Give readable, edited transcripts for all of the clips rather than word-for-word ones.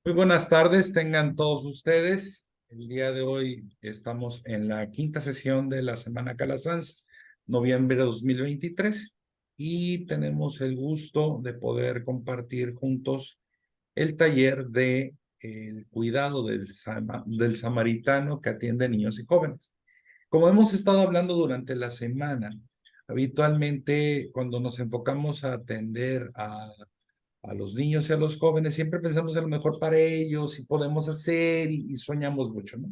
Muy buenas tardes, tengan todos ustedes. El día de hoy estamos en la quinta sesión de la Semana Calasanz, noviembre de 2023, y tenemos el gusto de poder compartir juntos el taller de el cuidado del samaritano que atiende niños y jóvenes. Como hemos estado hablando durante la semana, habitualmente cuando nos enfocamos a atender a los niños y a los jóvenes, siempre pensamos en lo mejor para ellos y podemos hacer y soñamos mucho, ¿no?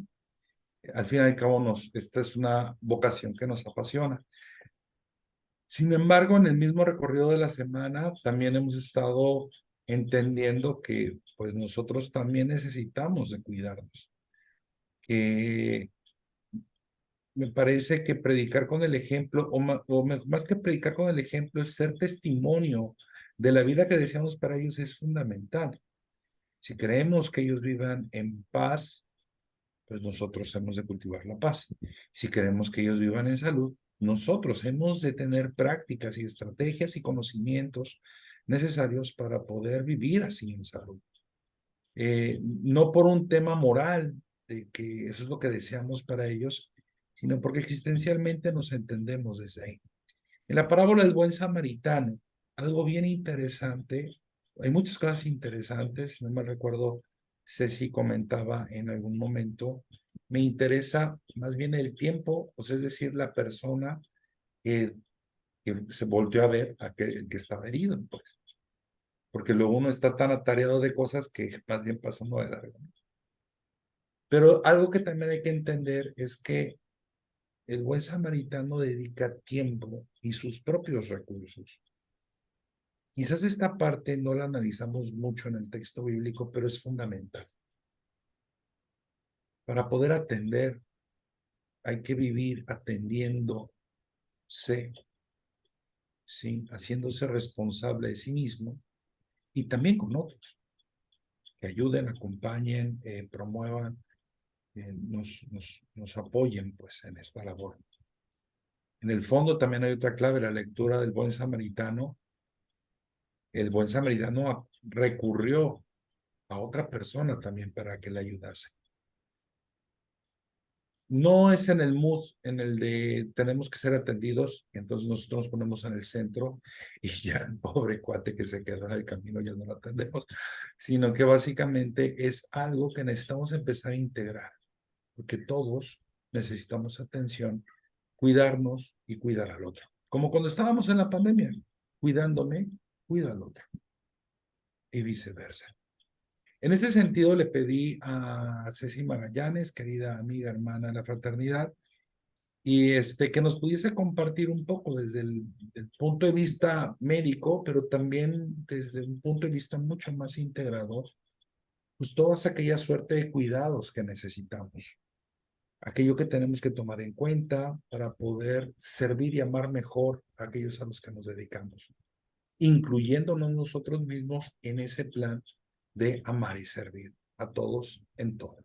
Al fin y al cabo, esta es una vocación que nos apasiona. Sin embargo, en el mismo recorrido de la semana, también hemos estado entendiendo que pues nosotros también necesitamos de cuidarnos, que me parece que predicar con el ejemplo, más que predicar con el ejemplo, es ser testimonio de la vida que deseamos para ellos es fundamental. Si queremos que ellos vivan en paz, pues nosotros hemos de cultivar la paz. Si queremos que ellos vivan en salud, nosotros hemos de tener prácticas y estrategias y conocimientos necesarios para poder vivir así en salud. No por un tema moral, de que eso es lo que deseamos para ellos, sino porque existencialmente nos entendemos desde ahí. En la parábola del buen samaritano, algo bien interesante, hay muchas cosas interesantes, no me recuerdo, Ceci comentaba en algún momento, me interesa más bien el tiempo, o sea, es decir, la persona que, que se volteó a ver a que estaba herido, pues, porque luego uno está tan atareado de cosas que más bien pasando de largo. Pero algo que también hay que entender es que el buen samaritano dedica tiempo y sus propios recursos. Quizás esta parte no la analizamos mucho en el texto bíblico, pero es fundamental. Para poder atender, hay que vivir atendiéndose, ¿sí? Haciéndose responsable de sí mismo y también con otros, que ayuden, acompañen, promuevan, nos apoyen pues en esta labor. En el fondo también hay otra clave, la lectura del buen samaritano. El buen samaritano recurrió a otra persona también para que le ayudase. No es en el mood en el de tenemos que ser atendidos, entonces nosotros nos ponemos en el centro y ya el pobre cuate que se quedó en el camino ya no lo atendemos, sino que básicamente es algo que necesitamos empezar a integrar, porque todos necesitamos atención, cuidarnos y cuidar al otro. Como cuando estábamos en la pandemia, cuidándome, cuido al otro y viceversa. En ese sentido, le pedí a Ceci Magallanes, querida amiga, hermana de la fraternidad, y que nos pudiese compartir un poco desde el punto de vista médico, pero también desde un punto de vista mucho más integrador, pues todas aquellas suerte de cuidados que necesitamos, aquello que tenemos que tomar en cuenta para poder servir y amar mejor a aquellos a los que nos dedicamos, incluyéndonos nosotros mismos en ese plan de amar y servir a todos en todo.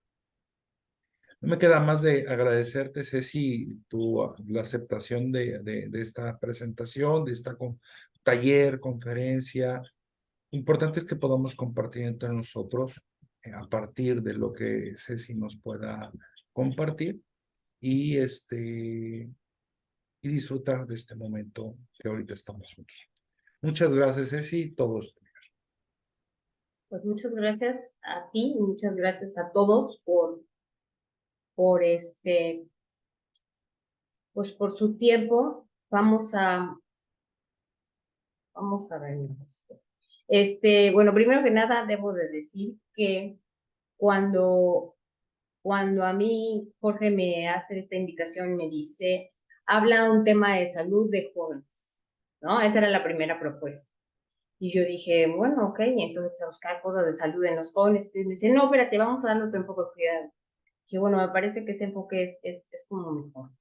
No me queda más de agradecerte, Ceci, la aceptación de esta presentación, de esta taller, conferencia. Importante es que podamos compartir entre nosotros a partir de lo que Ceci nos pueda compartir y, y disfrutar de este momento que ahorita estamos juntos. Muchas gracias, Ceci, todos. Pues muchas gracias a ti y muchas gracias a todos por pues por su tiempo. Vamos a ver. Bueno, primero que nada debo de decir que cuando, cuando a mí Jorge me hace esta invitación, me dice, habla un tema de salud de jóvenes, ¿no? Esa era la primera propuesta. Y yo dije, bueno, ok, entonces vamos a buscar cosas de salud en los jóvenes. Y me dice, no, espérate, vamos a darle otro enfoque de cuidado. Que bueno, me parece que ese enfoque es como mejor.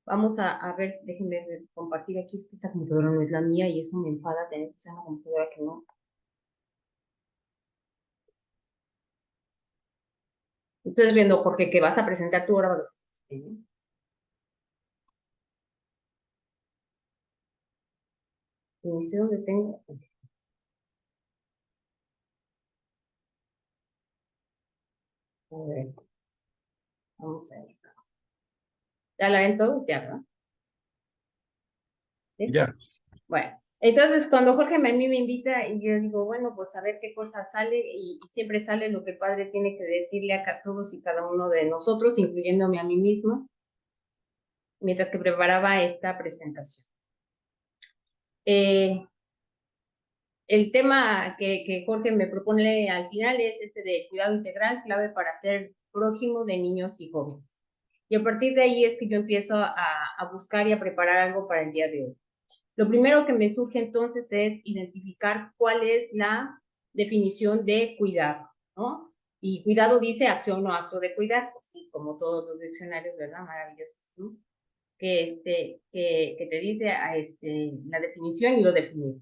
Vamos a ver, déjenme compartir aquí, es que esta computadora no es la mía y eso me enfada tener que usar una computadora que no. Entonces, riendo, Jorge, que vas a presentar tu hora. Ni sé dónde tengo. A ver, vamos a ver. ¿Ya la ven todos? Ya, ¿no? ¿Sí? Ya. Bueno, entonces cuando Jorge a mí me invita y yo digo, bueno, pues a ver qué cosa sale y siempre sale lo que el padre tiene que decirle a todos y cada uno de nosotros, incluyéndome a mí misma, mientras que preparaba esta presentación. El tema que Jorge me propone al final es este de cuidado integral, clave para ser prójimo de niños y jóvenes. Y a partir de ahí es que yo empiezo a buscar y a preparar algo para el día de hoy. Lo primero que me surge entonces es identificar cuál es la definición de cuidado, ¿no? Y cuidado dice acción o acto de cuidar, pues sí, como todos los diccionarios, ¿verdad? Maravillosos, ¿no? Que te dice la definición y lo definido.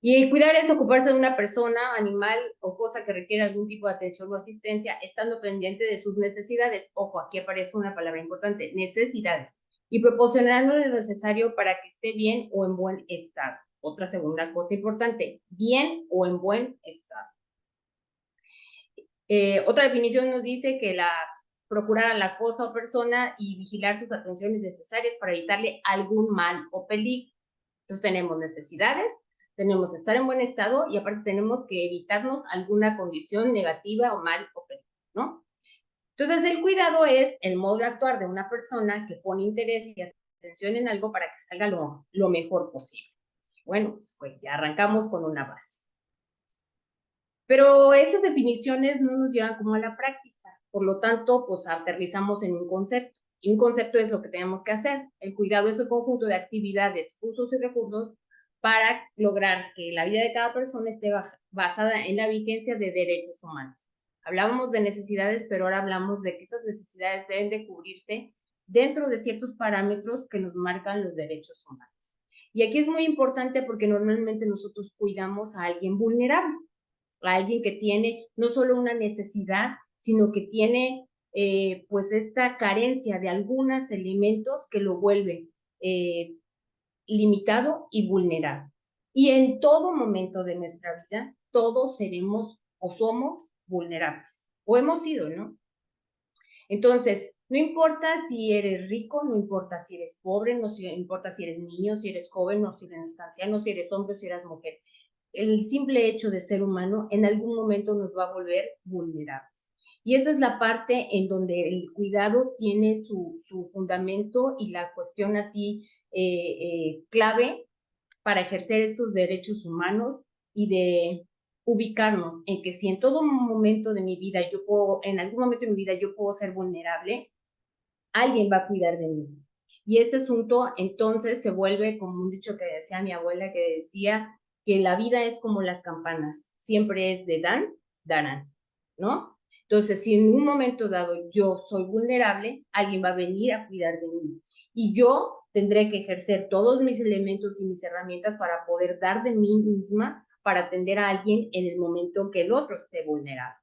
Y cuidar es ocuparse de una persona, animal o cosa que requiere algún tipo de atención o asistencia, estando pendiente de sus necesidades. Ojo, aquí aparece una palabra importante, necesidades. Y proporcionándole lo necesario para que esté bien o en buen estado. Otra segunda cosa importante, bien o en buen estado. Otra definición nos dice que procurar a la cosa o persona y vigilar sus atenciones necesarias para evitarle algún mal o peligro. Entonces tenemos necesidades, tenemos estar en buen estado y aparte tenemos que evitarnos alguna condición negativa o mal o peligro, ¿no? Entonces el cuidado es el modo de actuar de una persona que pone interés y atención en algo para que salga lo mejor posible. Bueno, pues ya arrancamos con una base. Pero esas definiciones no nos llevan como a la práctica, por lo tanto, pues aterrizamos en un concepto. Y un concepto es lo que tenemos que hacer. El cuidado es el conjunto de actividades, usos y recursos para lograr que la vida de cada persona esté basada en la vigencia de derechos humanos. Hablábamos de necesidades, pero ahora hablamos de que esas necesidades deben de cubrirse dentro de ciertos parámetros que nos marcan los derechos humanos. Y aquí es muy importante porque normalmente nosotros cuidamos a alguien vulnerable, a alguien que tiene no solo una necesidad, sino que tiene pues esta carencia de algunos elementos que lo vuelven limitado y vulnerable. Y en todo momento de nuestra vida, todos seremos o somos vulnerables, o hemos sido, ¿no? Entonces, no importa si eres rico, no importa si eres pobre, no importa si eres niño, si eres joven, no si eres anciano, si eres hombre, si eres mujer. El simple hecho de ser humano en algún momento nos va a volver vulnerables. Y esa es la parte en donde el cuidado tiene su fundamento y la cuestión así clave para ejercer estos derechos humanos y de ubicarnos en que si en todo momento de mi vida en algún momento de mi vida yo puedo ser vulnerable, alguien va a cuidar de mí. Y este asunto entonces se vuelve como un dicho que decía mi abuela, que decía que la vida es como las campanas, siempre es de dan, darán, ¿no? Entonces, si en un momento dado yo soy vulnerable, alguien va a venir a cuidar de mí. Y yo tendré que ejercer todos mis elementos y mis herramientas para poder dar de mí misma para atender a alguien en el momento que el otro esté vulnerable.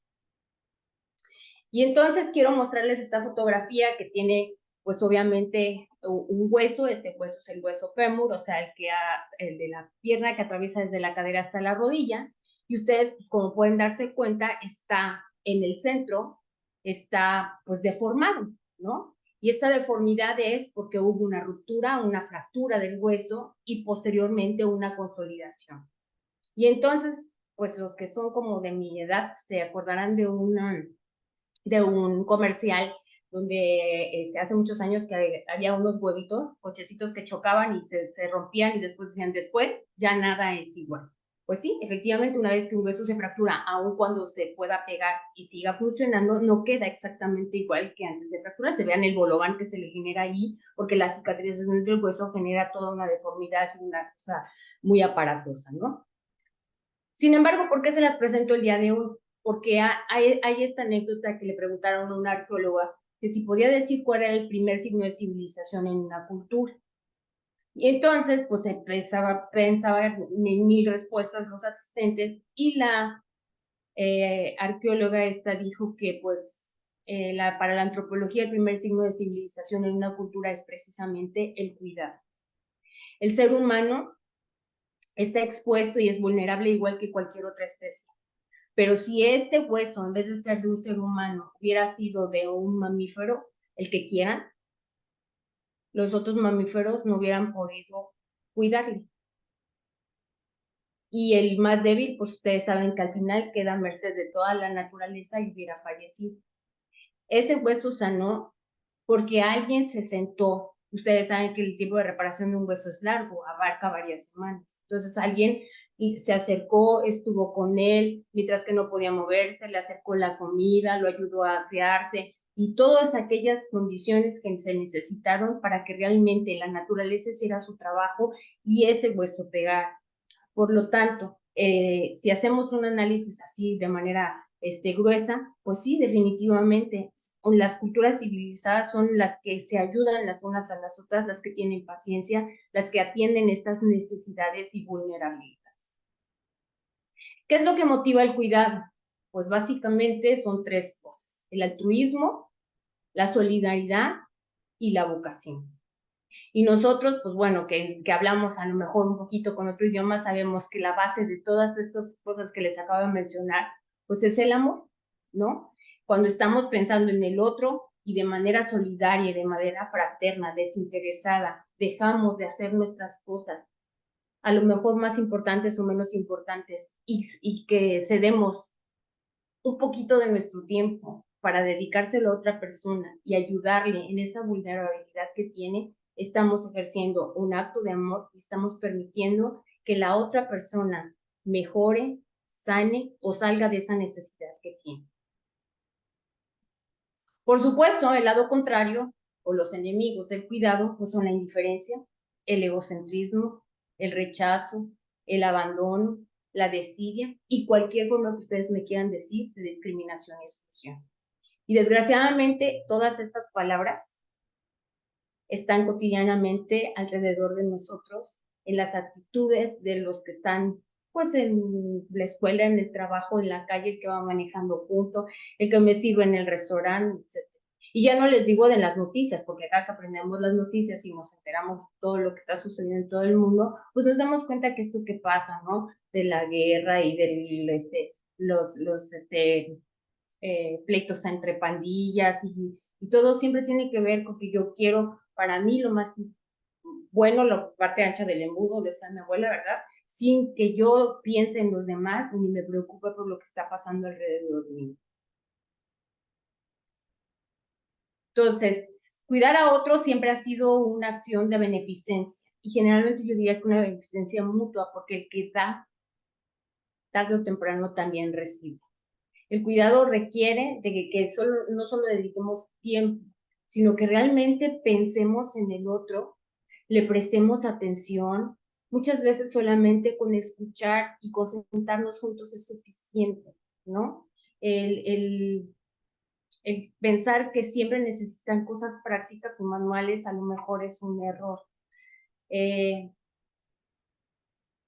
Y entonces quiero mostrarles esta fotografía que tiene, pues obviamente, un hueso. Este hueso es el hueso fémur, o sea, el de la pierna que atraviesa desde la cadera hasta la rodilla. Y ustedes, pues como pueden darse cuenta, está en el centro, está pues deformado, ¿no? Y esta deformidad es porque hubo una ruptura, una fractura del hueso y posteriormente una consolidación. Y entonces, pues los que son como de mi edad se acordarán de un comercial donde hace muchos años que había unos huevitos, cochecitos que chocaban y se rompían y después decían, después ya nada es igual. Pues sí, efectivamente, una vez que un hueso se fractura, aun cuando se pueda pegar y siga funcionando, no queda exactamente igual que antes de fracturarse. Vean el bolobán que se le genera ahí, porque la cicatrización del hueso genera toda una deformidad y una cosa muy aparatosa, ¿no? Sin embargo, ¿por qué se las presento el día de hoy? Porque hay esta anécdota que le preguntaron a una arqueóloga que si podía decir cuál era el primer signo de civilización en una cultura. Y entonces, pues pensaba en mil respuestas los asistentes y la arqueóloga esta dijo que pues para la antropología el primer signo de civilización en una cultura es precisamente el cuidado. El ser humano está expuesto y es vulnerable igual que cualquier otra especie. Pero si este hueso, en vez de ser de un ser humano, hubiera sido de un mamífero, el que quieran, los otros mamíferos no hubieran podido cuidarle. Y el más débil, pues ustedes saben que al final queda a merced de toda la naturaleza y hubiera fallecido. Ese hueso sanó porque alguien se sentó. Ustedes saben que el tiempo de reparación de un hueso es largo, abarca varias semanas. Entonces alguien se acercó, estuvo con él, mientras que no podía moverse, le acercó la comida, lo ayudó a asearse y todas aquellas condiciones que se necesitaron para que realmente la naturaleza hiciera su trabajo y ese hueso pegara. Por lo tanto, si hacemos un análisis así de manera gruesa, pues sí, definitivamente, las culturas civilizadas son las que se ayudan las unas a las otras, las que tienen paciencia, las que atienden estas necesidades y vulnerabilidades. ¿Qué es lo que motiva el cuidado? Pues básicamente son tres cosas: el altruismo, la solidaridad y la vocación. Y nosotros, pues bueno, que hablamos a lo mejor un poquito con otro idioma, sabemos que la base de todas estas cosas que les acabo de mencionar, pues es el amor, ¿no? Cuando estamos pensando en el otro y de manera solidaria y de manera fraterna, desinteresada, dejamos de hacer nuestras cosas, a lo mejor más importantes o menos importantes, y que cedemos un poquito de nuestro tiempo para dedicárselo a otra persona y ayudarle en esa vulnerabilidad que tiene, estamos ejerciendo un acto de amor y estamos permitiendo que la otra persona mejore, sane o salga de esa necesidad que tiene. Por supuesto, el lado contrario o los enemigos del cuidado pues son la indiferencia, el egocentrismo, el rechazo, el abandono, la desidia y cualquier forma que ustedes me quieran decir de discriminación y exclusión. Y desgraciadamente todas estas palabras están cotidianamente alrededor de nosotros, en las actitudes de los que están pues en la escuela, en el trabajo, en la calle, el que va manejando junto, el que me sirve en el restaurante, etc. Y ya no les digo de las noticias, porque acá que aprendemos las noticias y nos enteramos de todo lo que está sucediendo en todo el mundo, pues nos damos cuenta que esto que pasa, ¿no? De la guerra y del, los pleitos entre pandillas y todo siempre tiene que ver con que yo quiero, para mí lo más bueno, la parte ancha del embudo, decía mi abuela, ¿verdad? Sin que yo piense en los demás ni me preocupe por lo que está pasando alrededor de mí. Entonces, cuidar a otros siempre ha sido una acción de beneficencia y generalmente yo diría que una beneficencia mutua, porque el que da, tarde o temprano también recibe. El cuidado requiere de que no solo dediquemos tiempo, sino que realmente pensemos en el otro, le prestemos atención. Muchas veces solamente con escuchar y con sentarnos juntos es suficiente, ¿no? El pensar que siempre necesitan cosas prácticas y manuales a lo mejor es un error.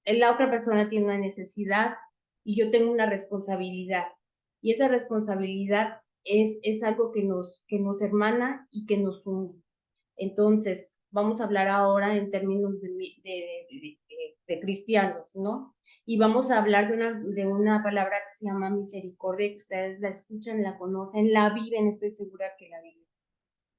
La otra persona tiene una necesidad y yo tengo una responsabilidad. Y esa responsabilidad es algo que nos hermana y que nos une. Entonces, vamos a hablar ahora en términos de cristianos, ¿no? Y vamos a hablar de una palabra que se llama misericordia, que ustedes la escuchan, la conocen, la viven, estoy segura que la viven.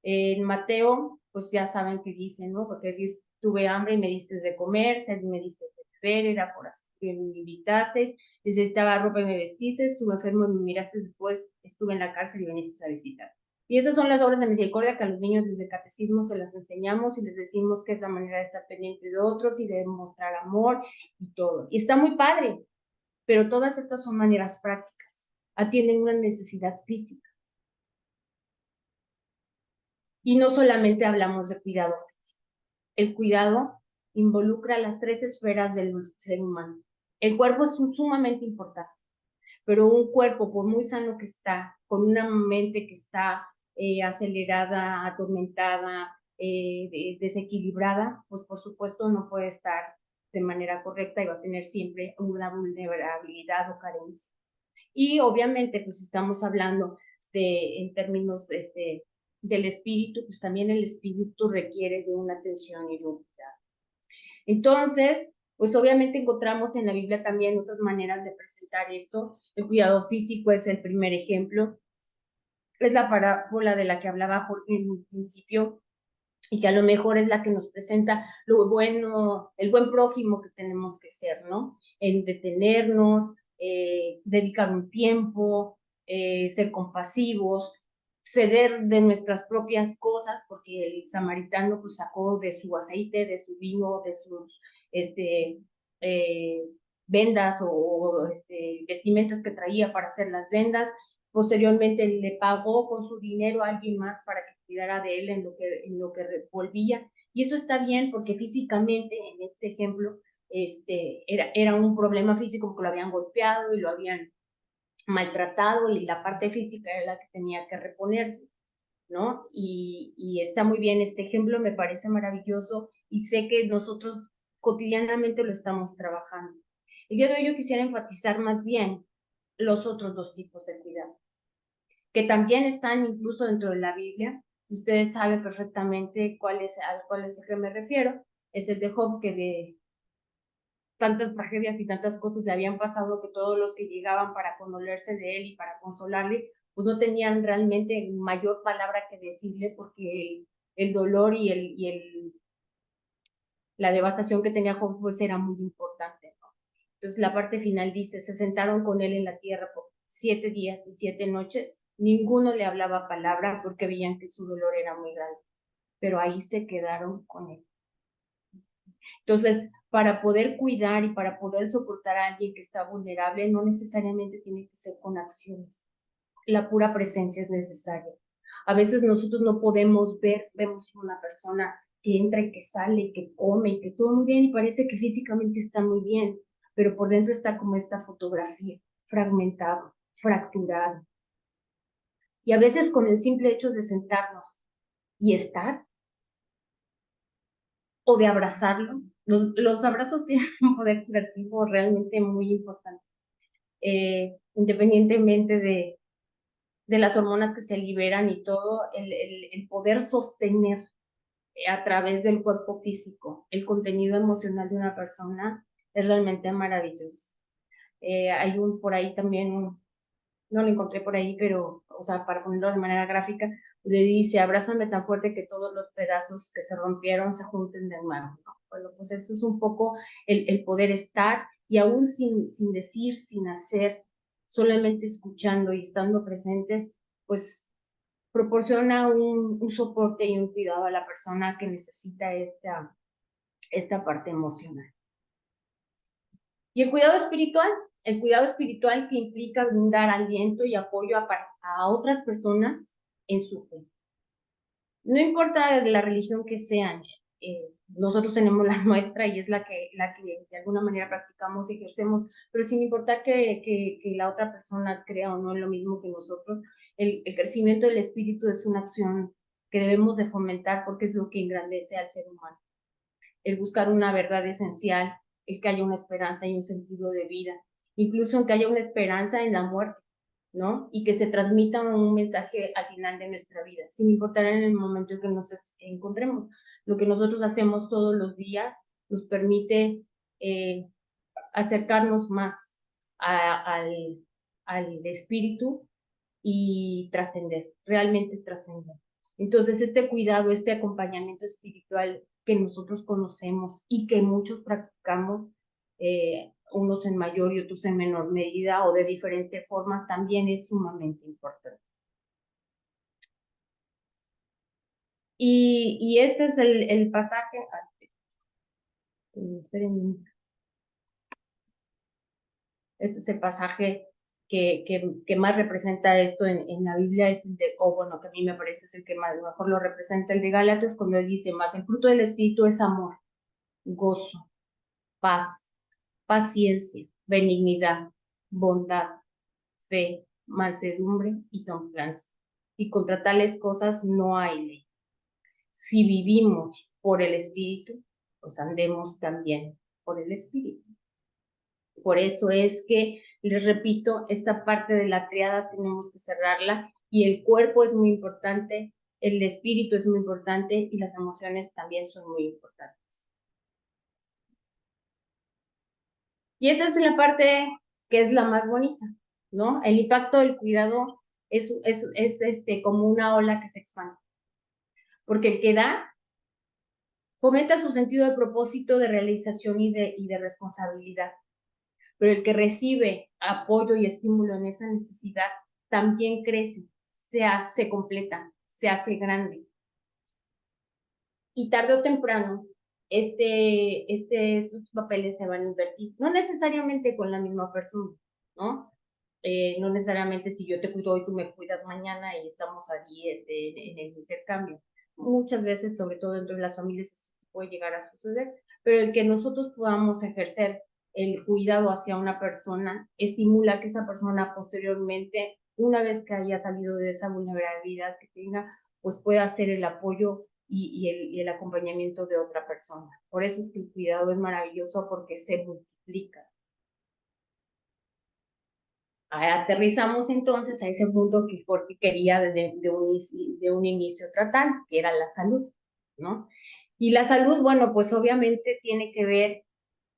En Mateo, pues ya saben que dice, ¿no? Porque dice, tuve hambre y me diste de comer, sed y me diste de beber, era forastero y me invitasteis, necesitaba ropa y me vestisteis, estuve enfermo y me miraste, después estuve en la cárcel y viniste a visitar. Y esas son las obras de misericordia que a los niños desde el catecismo se las enseñamos y les decimos que es la manera de estar pendiente de otros y de mostrar amor y todo. Y está muy padre, pero todas estas son maneras prácticas, atienden una necesidad física. Y no solamente hablamos de cuidado físico. El cuidado involucra las tres esferas del ser humano. El cuerpo es sumamente importante, pero un cuerpo, por muy sano que está, con una mente que está acelerada, atormentada, desequilibrada, pues por supuesto no puede estar de manera correcta y va a tener siempre una vulnerabilidad o carencia. Y obviamente, pues estamos hablando en términos del espíritu, pues también el espíritu requiere de una atención y de un cuidado. Entonces, pues obviamente encontramos en la Biblia también otras maneras de presentar esto. El cuidado físico es el primer ejemplo. Es la parábola de la que hablaba Jorge en un principio, y que a lo mejor es la que nos presenta lo bueno, el buen prójimo que tenemos que ser, ¿no? En detenernos, dedicar un tiempo, ser compasivos, ceder de nuestras propias cosas, porque el samaritano pues sacó de su aceite, de su vino, de sus eh, vendas o vestimentas que traía para hacer las vendas. Posteriormente le pagó con su dinero a alguien más para que cuidara de él en lo que volvía. Y eso está bien porque físicamente, en este ejemplo, era un problema físico porque lo habían golpeado y lo habían maltratado y la parte física era la que tenía que reponerse, ¿no? Y está muy bien este ejemplo, me parece maravilloso y sé que nosotros cotidianamente lo estamos trabajando. El día de hoy yo quisiera enfatizar más bien los otros dos tipos de cuidado, que también están incluso dentro de la Biblia. Ustedes saben perfectamente al cuál es el que me refiero. Es el de Job, que de tantas tragedias y tantas cosas le habían pasado que todos los que llegaban para condolerse de él y para consolarle, pues no tenían realmente mayor palabra que decirle porque el dolor y la devastación que tenía Job pues era muy importante, ¿no? Entonces la parte final dice, se sentaron con él en la tierra por 7 días y 7 noches, ninguno le hablaba palabra porque veían que su dolor era muy grande, pero ahí se quedaron con él. Entonces, para poder cuidar y para poder soportar a alguien que está vulnerable, no necesariamente tiene que ser con acciones. La pura presencia es necesaria. A veces nosotros no podemos vemos una persona que entra y que sale, y que come, y que todo muy bien, y parece que físicamente está muy bien, pero por dentro está como esta fotografía, fragmentado, fracturado. Y a veces con el simple hecho de sentarnos y estar, o de abrazarlo, los abrazos tienen un poder curativo realmente muy importante, independientemente de las hormonas que se liberan y todo, el poder sostener a través del cuerpo físico el contenido emocional de una persona es realmente maravilloso. Hay por ahí también, no lo encontré por ahí, pero, o sea, para ponerlo de manera gráfica, le dice, abrázame tan fuerte que todos los pedazos que se rompieron se junten de nuevo, ¿no? Bueno, pues esto es un poco el poder estar y aún sin decir, sin hacer, solamente escuchando y estando presentes, pues proporciona un soporte y un cuidado a la persona que necesita esta parte emocional. Y el cuidado espiritual que implica brindar aliento y apoyo a otras personas en su fe. No importa la religión que sean, nosotros tenemos la nuestra y es la que de alguna manera practicamos y ejercemos, pero sin importar que la otra persona crea o no en lo mismo que nosotros, el crecimiento del espíritu es una acción que debemos de fomentar porque es lo que engrandece al ser humano. El buscar una verdad esencial, el que haya una esperanza y un sentido de vida, incluso que haya una esperanza en la muerte, ¿no? Y que se transmita un mensaje al final de nuestra vida, sin importar en el momento en que nos encontremos. Lo que nosotros hacemos todos los días nos permite acercarnos más al espíritu y trascender, realmente trascender. Entonces, este cuidado, este acompañamiento espiritual que nosotros conocemos y que muchos practicamos, unos en mayor y otros en menor medida o de diferente forma, también es sumamente importante. Y este es el pasaje. Este es el pasaje que más representa esto en la Biblia, es el de, o bueno, que a mí me parece es el que más mejor lo representa, el de Gálatas, cuando él dice, más el fruto del Espíritu es amor, gozo, paz, paciencia, benignidad, bondad, fe, mansedumbre y templanza. Y contra tales cosas no hay ley. Si vivimos por el Espíritu, pues andemos también por el Espíritu. Por eso es que, les repito, esta parte de la triada tenemos que cerrarla y el cuerpo es muy importante, el espíritu es muy importante y las emociones también son muy importantes. Y esa es la parte que es la más bonita, ¿no? El impacto del cuidado es como una ola que se expande. Porque el que da fomenta su sentido de propósito, de realización y de responsabilidad. Pero el que recibe apoyo y estímulo en esa necesidad también crece, se completa, se hace grande. Y tarde o temprano, estos papeles se van a invertir, no necesariamente con la misma persona, ¿no? No necesariamente si yo te cuido hoy, tú me cuidas mañana y estamos allí en el intercambio. Muchas veces, sobre todo dentro de las familias, esto puede llegar a suceder, pero el que nosotros podamos ejercer el cuidado hacia una persona estimula que esa persona posteriormente, una vez que haya salido de esa vulnerabilidad que tenga, pues pueda hacer el apoyo y el acompañamiento de otra persona. Por eso es que el cuidado es maravilloso porque se multiplica. Aterrizamos entonces a ese punto que Jorge quería de un inicio tratar, que era la salud, ¿no? Y la salud, bueno, pues obviamente tiene que ver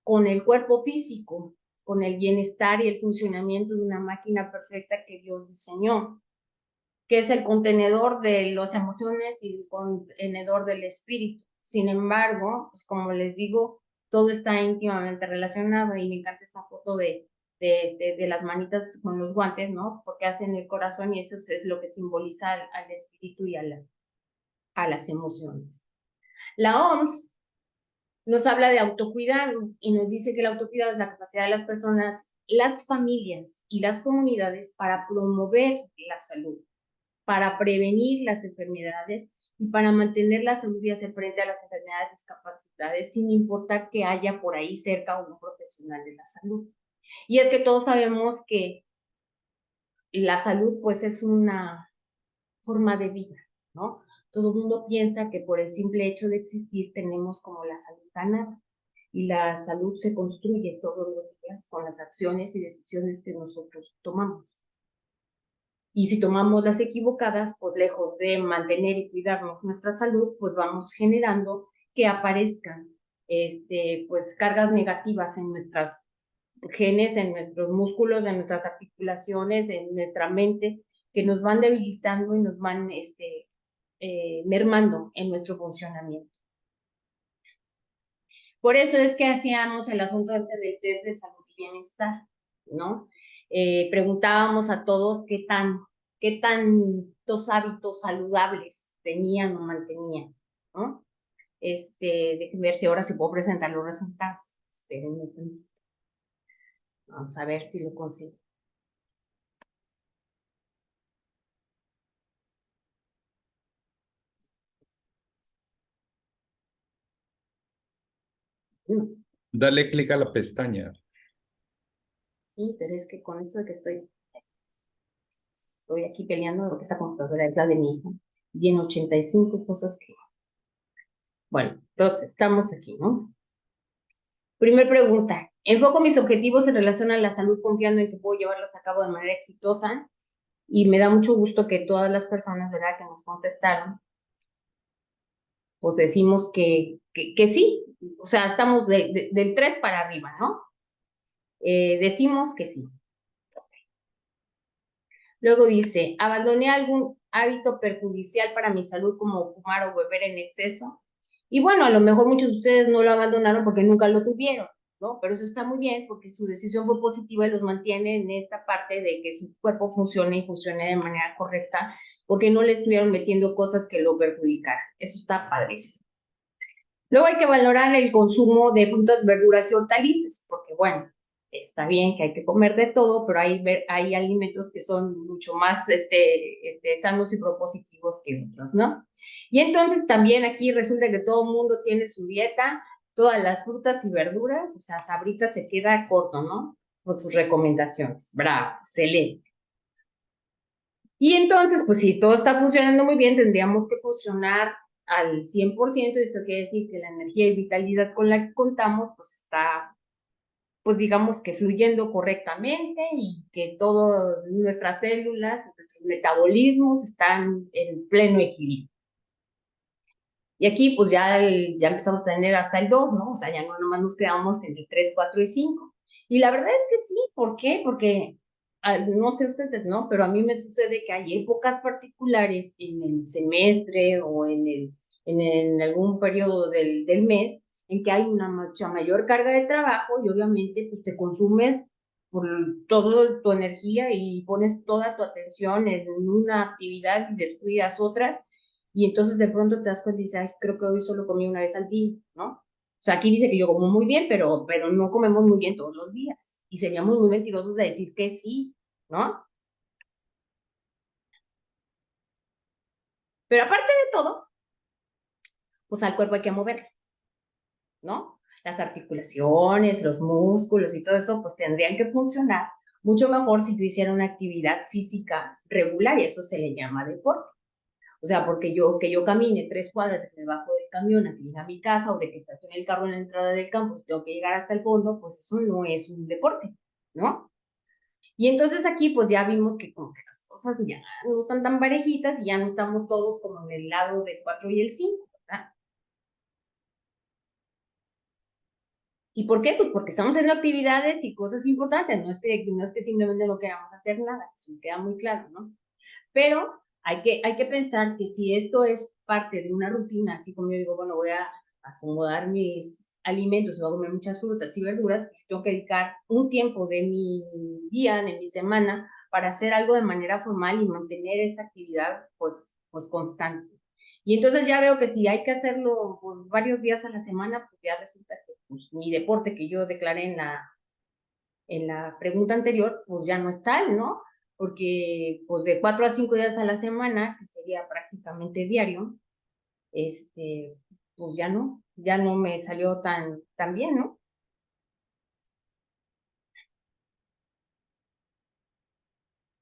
con el cuerpo físico, con el bienestar y el funcionamiento de una máquina perfecta que Dios diseñó, que es el contenedor de las emociones y el contenedor del espíritu. Sin embargo, pues como les digo, todo está íntimamente relacionado y me encanta esa foto de las manitas con los guantes, ¿no? Porque hacen el corazón y eso es lo que simboliza al espíritu y a las emociones. La OMS nos habla de autocuidado y nos dice que el autocuidado es la capacidad de las personas, las familias y las comunidades para promover la salud, para prevenir las enfermedades y para mantener la salud y hacer frente a las enfermedades, discapacidades, sin importar que haya por ahí cerca un profesional de la salud. Y es que todos sabemos que la salud pues es una forma de vida, ¿no? Todo el mundo piensa que por el simple hecho de existir tenemos como la salud ganada. Y la salud se construye todos los días con las acciones y decisiones que nosotros tomamos. Y si tomamos las equivocadas, pues lejos de mantener y cuidarnos nuestra salud, pues vamos generando que aparezcan pues cargas negativas en nuestras genes, en nuestros músculos, en nuestras articulaciones, en nuestra mente, que nos van debilitando y nos van mermando en nuestro funcionamiento. Por eso es que hacíamos el asunto del test de salud y bienestar, ¿no? Preguntábamos a todos qué tantos hábitos saludables tenían o mantenían, ¿no? Déjenme ver si ahora se puedo presentar los resultados. Espérenme. Vamos a ver si lo consigo. Dale clic a la pestaña. Sí, pero es que con esto de que estoy aquí peleando porque esta computadora es la de mi hija. Y tiene 85 cosas que... Bueno, entonces estamos aquí, ¿no? Primer pregunta. Enfoco mis objetivos en relación a la salud confiando en que puedo llevarlos a cabo de manera exitosa y me da mucho gusto que todas las personas, ¿verdad?, que nos contestaron, pues decimos que sí, o sea, estamos del 3 para arriba, ¿no? Decimos que sí. Luego dice, abandoné algún hábito perjudicial para mi salud como fumar o beber en exceso. Y bueno, a lo mejor muchos de ustedes no lo abandonaron porque nunca lo tuvieron, ¿no? Pero eso está muy bien porque su decisión fue positiva y los mantiene en esta parte de que su cuerpo funcione y funcione de manera correcta porque no le estuvieron metiendo cosas que lo perjudicaran. Eso está padrísimo. Luego hay que valorar el consumo de frutas, verduras y hortalizas, porque bueno, está bien que hay que comer de todo, pero hay alimentos que son mucho más sanos y propositivos que otros, ¿no? Y entonces también aquí resulta que todo el mundo tiene su dieta, todas las frutas y verduras, o sea, Sabrita se queda corto, ¿no? Con sus recomendaciones. Bravo, excelente. Y entonces, pues si todo está funcionando muy bien, tendríamos que funcionar al 100%, y esto quiere decir que la energía y vitalidad con la que contamos, pues está, pues digamos que fluyendo correctamente y que todas nuestras células, nuestros metabolismos están en pleno equilibrio. Y aquí pues ya empezamos a tener hasta el 2, ¿no? O sea, ya no nomás nos quedamos en el 3, 4 y 5. Y la verdad es que sí, ¿por qué? Porque, no sé ustedes, ¿no? Pero a mí me sucede que hay épocas particulares en el semestre o en algún periodo del mes en que hay una mucha mayor carga de trabajo y obviamente pues te consumes por toda tu energía y pones toda tu atención en una actividad y descuidas otras y entonces de pronto te das cuenta y dices, ay, creo que hoy solo comí una vez al día, ¿no? O sea, aquí dice que yo como muy bien, pero no comemos muy bien todos los días. Y seríamos muy mentirosos de decir que sí, ¿no? Pero aparte de todo, pues al cuerpo hay que moverlo, ¿no? Las articulaciones, los músculos y todo eso, pues tendrían que funcionar mucho mejor si yo hiciera una actividad física regular y eso se le llama deporte. O sea, porque que yo camine 3 cuadras, de que me bajo del camión a que llegue a mi casa o de que estacione el carro en la entrada del campus, tengo que llegar hasta el fondo, pues eso no es un deporte, ¿no? Y entonces aquí pues ya vimos que como que las cosas ya no están tan parejitas y ya no estamos todos como en el lado del 4 y el 5, ¿verdad? ¿Y por qué? Pues porque estamos haciendo actividades y cosas importantes, no es que simplemente no queramos hacer nada, eso me queda muy claro, ¿no? Pero hay que pensar que si esto es parte de una rutina, así como yo digo, bueno, voy a acomodar mis alimentos, voy a comer muchas frutas y verduras, pues tengo que dedicar un tiempo de mi día, de mi semana, para hacer algo de manera formal y mantener esta actividad, pues constante. Y entonces ya veo que si hay que hacerlo pues, varios días a la semana, pues ya resulta que pues, mi deporte que yo declaré en la pregunta anterior, pues ya no es tal, ¿no? Porque pues de 4 a 5 días a la semana, que sería prácticamente diario, este, pues ya no me salió tan bien, ¿no?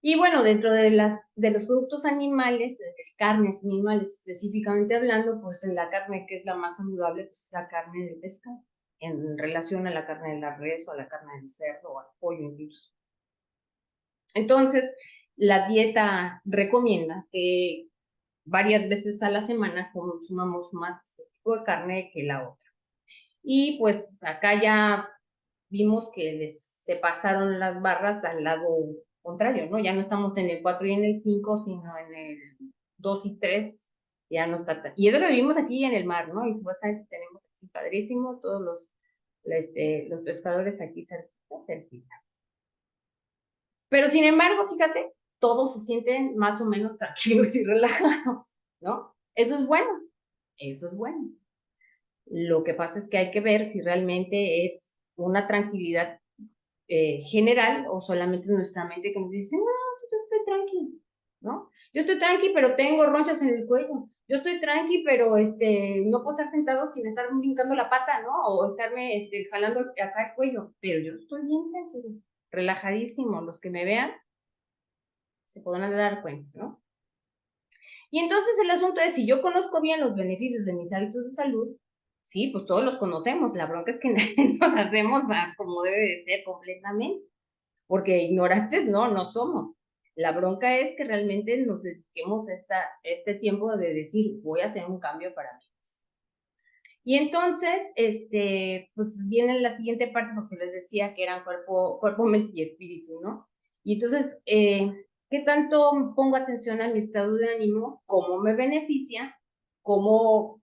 Y bueno, dentro de los productos animales, de carnes animales específicamente hablando, pues la carne que es la más saludable, pues es la carne de pescado, en relación a la carne de la res o a la carne del cerdo o al pollo incluso. Entonces, la dieta recomienda que varias veces a la semana consumamos más este tipo de carne que la otra. Y pues acá ya vimos que se pasaron las barras al lado contrario, ¿no? Ya no estamos en el 4 y en el 5, sino en el 2 y 3. Ya no está tan... Y es lo que vivimos aquí en el mar, ¿no? Y supuestamente tenemos aquí padrísimo todos los pescadores aquí cerquita, cerquita. Pero sin embargo, fíjate, todos se sienten más o menos tranquilos y relajados, ¿no? Eso es bueno, eso es bueno. Lo que pasa es que hay que ver si realmente es una tranquilidad general o solamente es nuestra mente que nos dice, no, sí, yo estoy tranqui, ¿no? Yo estoy tranqui, pero tengo ronchas en el cuello. Yo estoy tranqui, pero no puedo estar sentado sin estar brincando la pata, ¿no? O estarme jalando acá el cuello. Pero yo estoy bien tranquilo, relajadísimo. Los que me vean se podrán dar cuenta, ¿no? Y entonces el asunto es, si yo conozco bien los beneficios de mis hábitos de salud, sí, pues todos los conocemos, la bronca es que nos hacemos como debe de ser completamente, porque ignorantes no somos. La bronca es que realmente nos dediquemos este tiempo de decir, voy a hacer un cambio para mí. Y entonces, pues viene la siguiente parte, porque les decía que eran cuerpo, mente y espíritu, ¿no? Y entonces, ¿qué tanto pongo atención a mi estado de ánimo? ¿Cómo me beneficia? ¿Cómo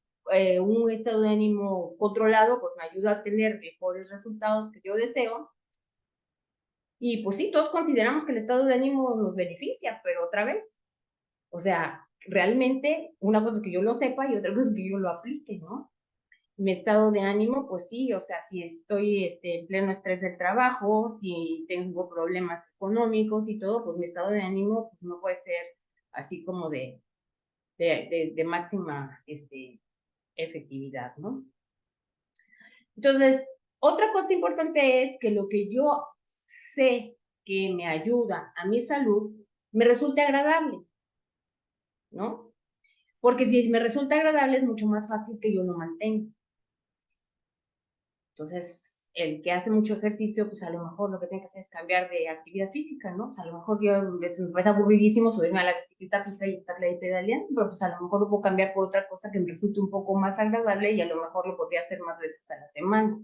un estado de ánimo controlado pues me ayuda a tener mejores resultados que yo deseo? Y pues sí, todos consideramos que el estado de ánimo nos beneficia, pero otra vez, o sea, realmente una cosa es que yo lo sepa y otra cosa es que yo lo aplique, ¿no? Mi estado de ánimo, pues sí, o sea, si estoy en pleno estrés del trabajo, si tengo problemas económicos y todo, pues mi estado de ánimo pues no puede ser así como de máxima efectividad, ¿no? Entonces, otra cosa importante es que lo que yo sé que me ayuda a mi salud, me resulte agradable, ¿no? Porque si me resulta agradable es mucho más fácil que yo lo mantenga. Entonces, el que hace mucho ejercicio, pues a lo mejor lo que tiene que hacer es cambiar de actividad física, ¿no? Pues a lo mejor yo me parece aburridísimo subirme a la bicicleta fija y estarle ahí pedaleando, pero pues a lo mejor lo puedo cambiar por otra cosa que me resulte un poco más agradable y a lo mejor lo podría hacer más veces a la semana.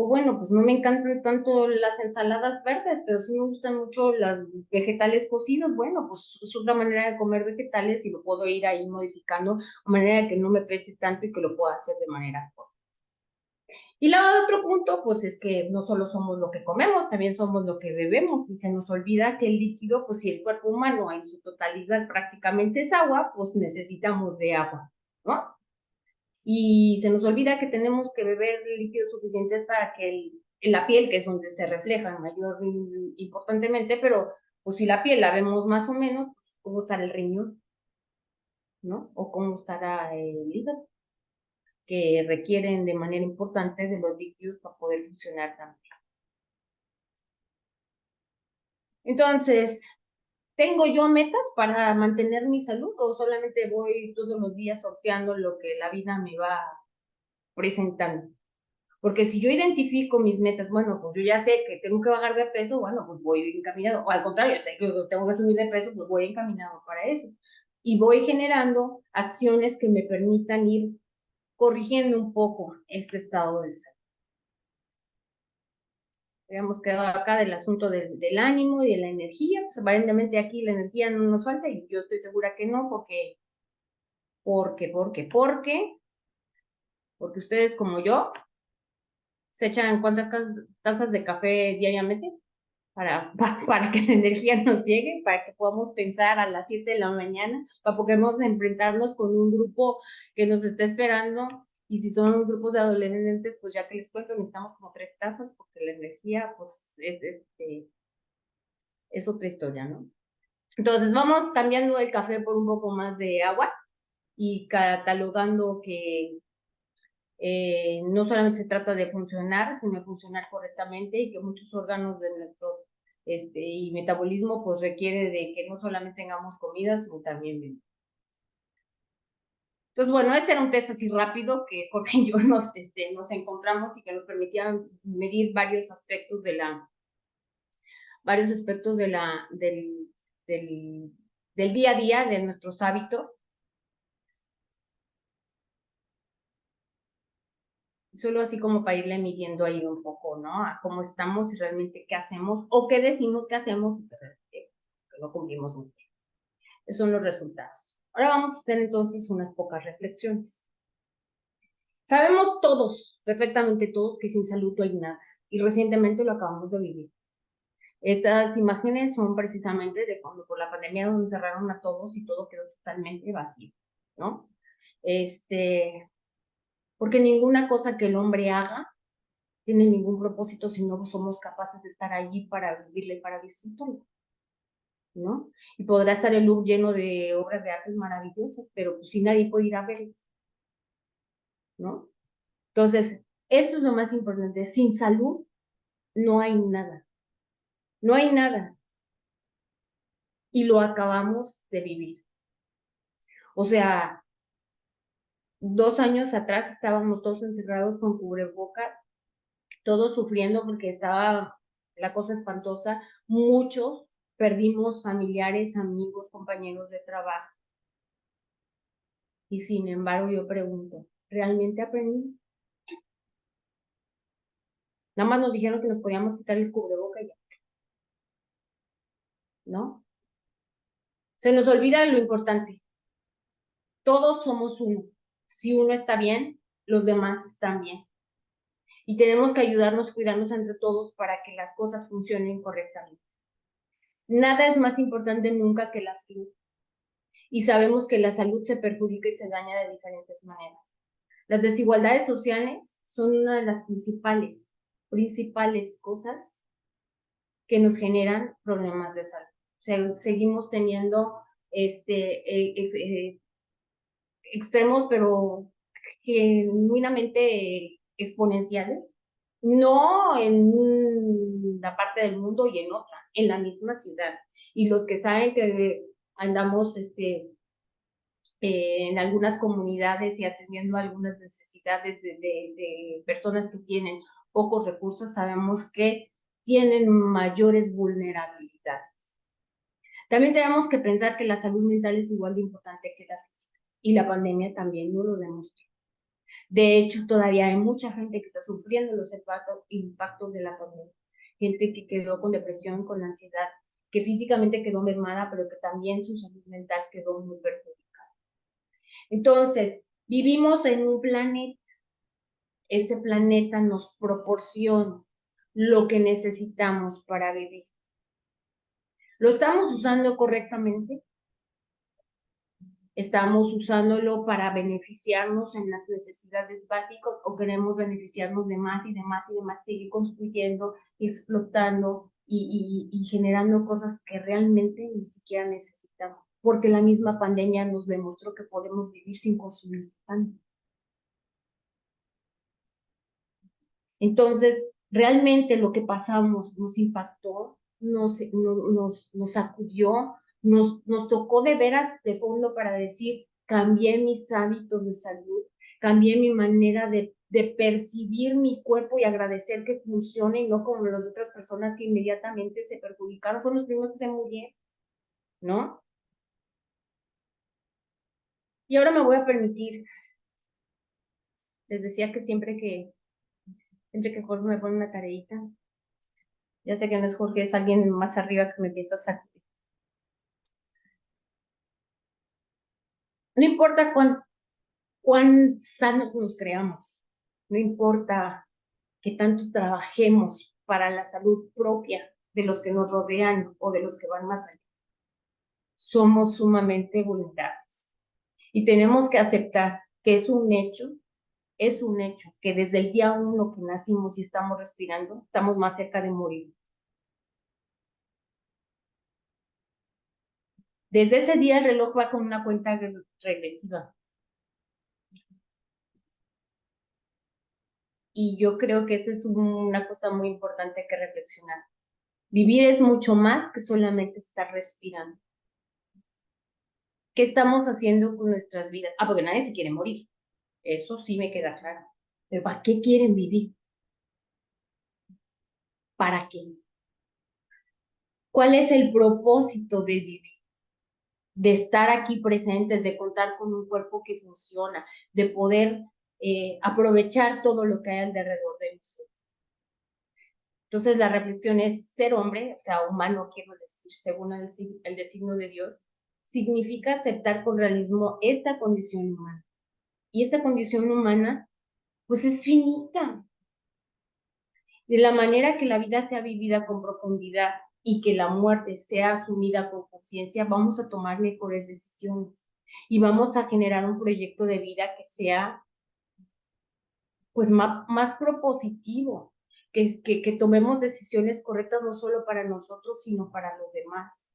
O bueno, pues no me encantan tanto las ensaladas verdes, pero sí me gustan mucho las vegetales cocidos. Bueno, pues es otra manera de comer vegetales y lo puedo ir ahí modificando de manera que no me pese tanto y que lo pueda hacer de manera corta. Y la otro punto, pues es que no solo somos lo que comemos, también somos lo que bebemos y se nos olvida que el líquido, pues si el cuerpo humano en su totalidad prácticamente es agua, pues necesitamos de agua, ¿no? Y se nos olvida que tenemos que beber líquidos suficientes para que la piel, que es donde se refleja mayor importantemente, pero pues si la piel la vemos más o menos, pues, ¿cómo estará el riñón? ¿No? O cómo estará el hígado, que requieren de manera importante de los líquidos para poder funcionar también. Entonces, ¿tengo yo metas para mantener mi salud o solamente voy todos los días sorteando lo que la vida me va presentando? Porque si yo identifico mis metas, bueno, pues yo ya sé que tengo que bajar de peso, bueno, pues voy encaminado. O al contrario, sé que tengo que subir de peso, pues voy encaminado para eso. Y voy generando acciones que me permitan ir corrigiendo un poco este estado de salud. Habíamos quedado acá del asunto del ánimo y de la energía. Pues aparentemente aquí la energía no nos falta y yo estoy segura que no, porque ustedes como yo se echan cuántas tazas de café diariamente para que la energía nos llegue, para que podamos pensar a las 7 de la mañana, para que podamos enfrentarnos con un grupo que nos está esperando. Y si son grupos de adolescentes, pues ya que les cuento, necesitamos como 3 tazas porque la energía, pues, es otra historia, ¿no? Entonces, vamos cambiando el café por un poco más de agua y catalogando que no solamente se trata de funcionar, sino de funcionar correctamente y que muchos órganos de nuestro y metabolismo pues requiere de que no solamente tengamos comida, sino también bebida. Entonces, bueno, este era un test así rápido que Jorge y yo nos encontramos y que nos permitía medir varios aspectos del día a día, de nuestros hábitos. Solo así como para irle midiendo ahí un poco, ¿no? A cómo estamos y realmente qué hacemos o qué decimos que hacemos y que no cumplimos muy bien. Esos son los resultados. Ahora vamos a hacer entonces unas pocas reflexiones. Sabemos todos, perfectamente todos, que sin salud no hay nada. Y recientemente lo acabamos de vivir. Estas imágenes son precisamente de cuando por la pandemia nos encerraron a todos y todo quedó totalmente vacío, ¿no? Porque ninguna cosa que el hombre haga tiene ningún propósito si no somos capaces de estar allí para vivirla y para disfrutarla, ¿no? Y podrá estar el Louvre lleno de obras de artes maravillosas, pero pues si nadie puede ir a verlas, ¿no? Entonces, esto es lo más importante. Sin salud no hay nada. No hay nada. Y lo acabamos de vivir. O sea, 2 años atrás estábamos todos encerrados con cubrebocas, todos sufriendo porque estaba la cosa espantosa. Muchos perdimos familiares, amigos, compañeros de trabajo. Y sin embargo, yo pregunto, ¿realmente aprendí? Nada más nos dijeron que nos podíamos quitar el cubreboca y ya, ¿no? Se nos olvida lo importante. Todos somos uno. Si uno está bien, los demás están bien. Y tenemos que ayudarnos, cuidarnos entre todos para que las cosas funcionen correctamente. Nada es más importante nunca que la salud. Y sabemos que la salud se perjudica y se daña de diferentes maneras. Las desigualdades sociales son una de las principales cosas que nos generan problemas de salud. O sea, seguimos teniendo extremos, pero genuinamente exponenciales, no en una parte del mundo y en otra, en la misma ciudad. Y los que saben que andamos en algunas comunidades y atendiendo algunas necesidades de personas que tienen pocos recursos, sabemos que tienen mayores vulnerabilidades. También tenemos que pensar que la salud mental es igual de importante que la física y la pandemia también nos lo demostró. De hecho, todavía hay mucha gente que está sufriendo los impactos de la pandemia. Gente que quedó con depresión, con ansiedad, que físicamente quedó mermada, pero que también su salud mental quedó muy perjudicada. Entonces, vivimos en un planeta. Este planeta nos proporciona lo que necesitamos para vivir. ¿Lo estamos usando correctamente? ¿Estamos usándolo para beneficiarnos en las necesidades básicas o queremos beneficiarnos de más y de más y de más, seguir construyendo y explotando y generando cosas que realmente ni siquiera necesitamos? Porque la misma pandemia nos demostró que podemos vivir sin consumir tanto. Entonces, realmente lo que pasamos nos impactó, nos sacudió, nos tocó de veras de fondo para decir, cambié mis hábitos de salud, cambié mi manera de percibir mi cuerpo y agradecer que funcione y no como las otras personas que inmediatamente se perjudicaron, fueron los primeros que se murieron, ¿no? Y ahora me voy a permitir, les decía que siempre que Jorge me pone una tareita, ya sé que no es Jorge, es alguien más arriba que me empieza a sacudir. No importa cuán sanos nos creamos, no importa que tanto trabajemos para la salud propia de los que nos rodean o de los que van más allá. Somos sumamente vulnerables y tenemos que aceptar que es un hecho que desde el día 1 que nacimos y estamos respirando, estamos más cerca de morir. Desde ese día el reloj va con una cuenta regresiva. Y yo creo que esta es una cosa muy importante que reflexionar. Vivir es mucho más que solamente estar respirando. ¿Qué estamos haciendo con nuestras vidas? Porque nadie se quiere morir. Eso sí me queda claro. Pero ¿para qué quieren vivir? ¿Para qué? ¿Cuál es el propósito de vivir? De estar aquí presentes, de contar con un cuerpo que funciona, de poder aprovechar todo lo que hay alrededor de nosotros. Entonces la reflexión es ser hombre, o sea, humano, quiero decir, según el designio de Dios, significa aceptar con realismo esta condición humana. Y esta condición humana, pues es finita. De la manera que la vida sea vivida con profundidad y que la muerte sea asumida con conciencia, vamos a tomar mejores decisiones y vamos a generar un proyecto de vida que sea pues más propositivo, que tomemos decisiones correctas no solo para nosotros, sino para los demás.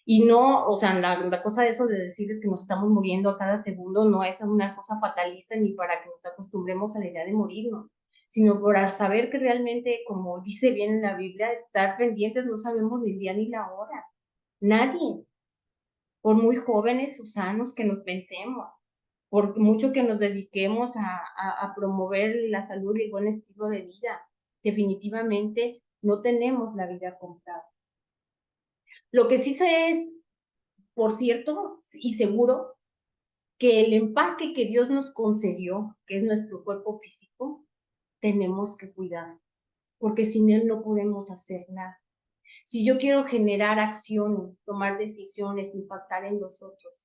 Y no, o sea, la cosa de eso de decirles que nos estamos muriendo a cada segundo no es una cosa fatalista ni para que nos acostumbremos a la idea de morirnos, sino para saber que realmente, como dice bien en la Biblia, estar pendientes, no sabemos ni el día ni la hora. Nadie, por muy jóvenes o sanos que nos pensemos, por mucho que nos dediquemos a promover la salud y el buen estilo de vida, definitivamente no tenemos la vida contada. Lo que sí sé es, por cierto, y seguro, que el empaque que Dios nos concedió, que es nuestro cuerpo físico, tenemos que cuidar, porque sin él no podemos hacer nada. Si yo quiero generar acciones, tomar decisiones, impactar en los otros,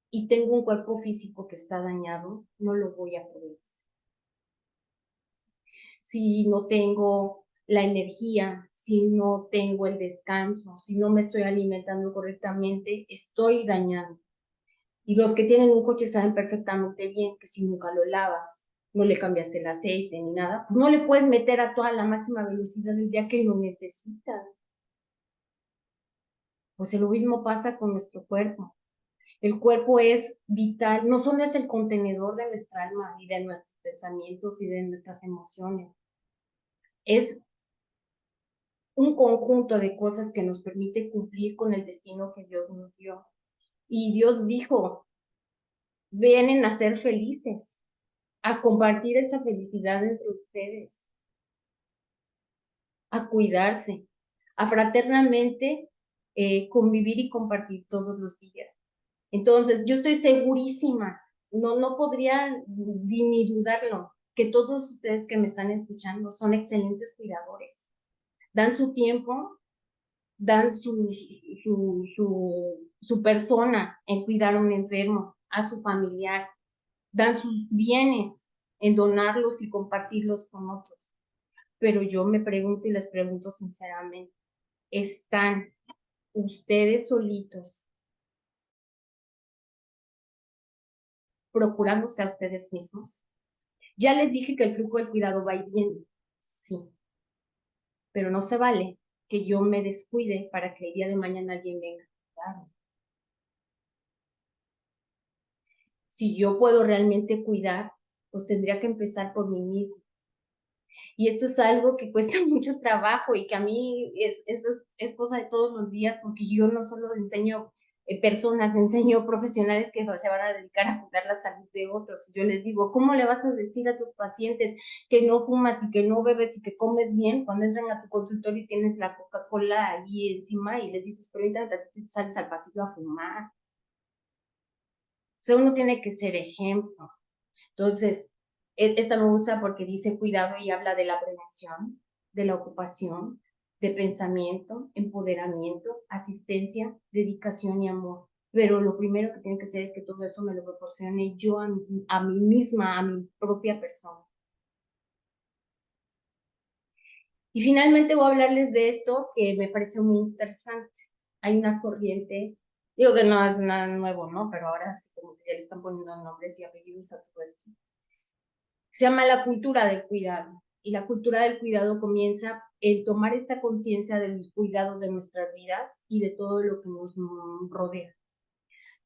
y tengo un cuerpo físico que está dañado, no lo voy a poder hacer. Si no tengo la energía, si no tengo el descanso, si no me estoy alimentando correctamente, estoy dañando. Y los que tienen un coche saben perfectamente bien que si nunca lo lavas, no le cambias el aceite ni nada, pues no le puedes meter a toda la máxima velocidad el día que lo necesitas. Pues lo mismo pasa con nuestro cuerpo. El cuerpo es vital, no solo es el contenedor de nuestra alma y de nuestros pensamientos y de nuestras emociones, es un conjunto de cosas que nos permite cumplir con el destino que Dios nos dio. Y Dios dijo, vienen a ser felices, a compartir esa felicidad entre ustedes, a cuidarse, a fraternalmente convivir y compartir todos los días. Entonces, yo estoy segurísima no podría ni dudarlo, que todos ustedes que me están escuchando son excelentes cuidadores. Dan su tiempo, dan su persona en cuidar a un enfermo, a su familiar, dan sus bienes en donarlos y compartirlos con otros. Pero yo me pregunto y les pregunto sinceramente, ¿están ustedes solitos procurándose a ustedes mismos? Ya les dije que el flujo del cuidado va y viene, sí, pero no se vale que yo me descuide para que el día de mañana alguien venga a cuidarme. Si yo puedo realmente cuidar, pues tendría que empezar por mí misma. Y esto es algo que cuesta mucho trabajo y que a mí es cosa de todos los días, porque yo no solo enseño personas, enseño profesionales que se van a dedicar a cuidar la salud de otros. Yo les digo, ¿cómo le vas a decir a tus pacientes que no fumas y que no bebes y que comes bien cuando entran a tu consultorio y tienes la Coca-Cola ahí encima y les dices, pero ahorita tú sales al pasillo a fumar? O sea, uno tiene que ser ejemplo. Entonces, esta me gusta porque dice cuidado y habla de la prevención, de la ocupación, de pensamiento, empoderamiento, asistencia, dedicación y amor. Pero lo primero que tiene que ser es que todo eso me lo proporcione yo a mí misma, a mi propia persona. Y finalmente voy a hablarles de esto que me pareció muy interesante. Hay una corriente, digo que no es nada nuevo, ¿no? Pero ahora sí como que ya le están poniendo nombres y apellidos a todo esto. Se llama la cultura del cuidado. Y la cultura del cuidado comienza en tomar esta conciencia del cuidado de nuestras vidas y de todo lo que nos rodea.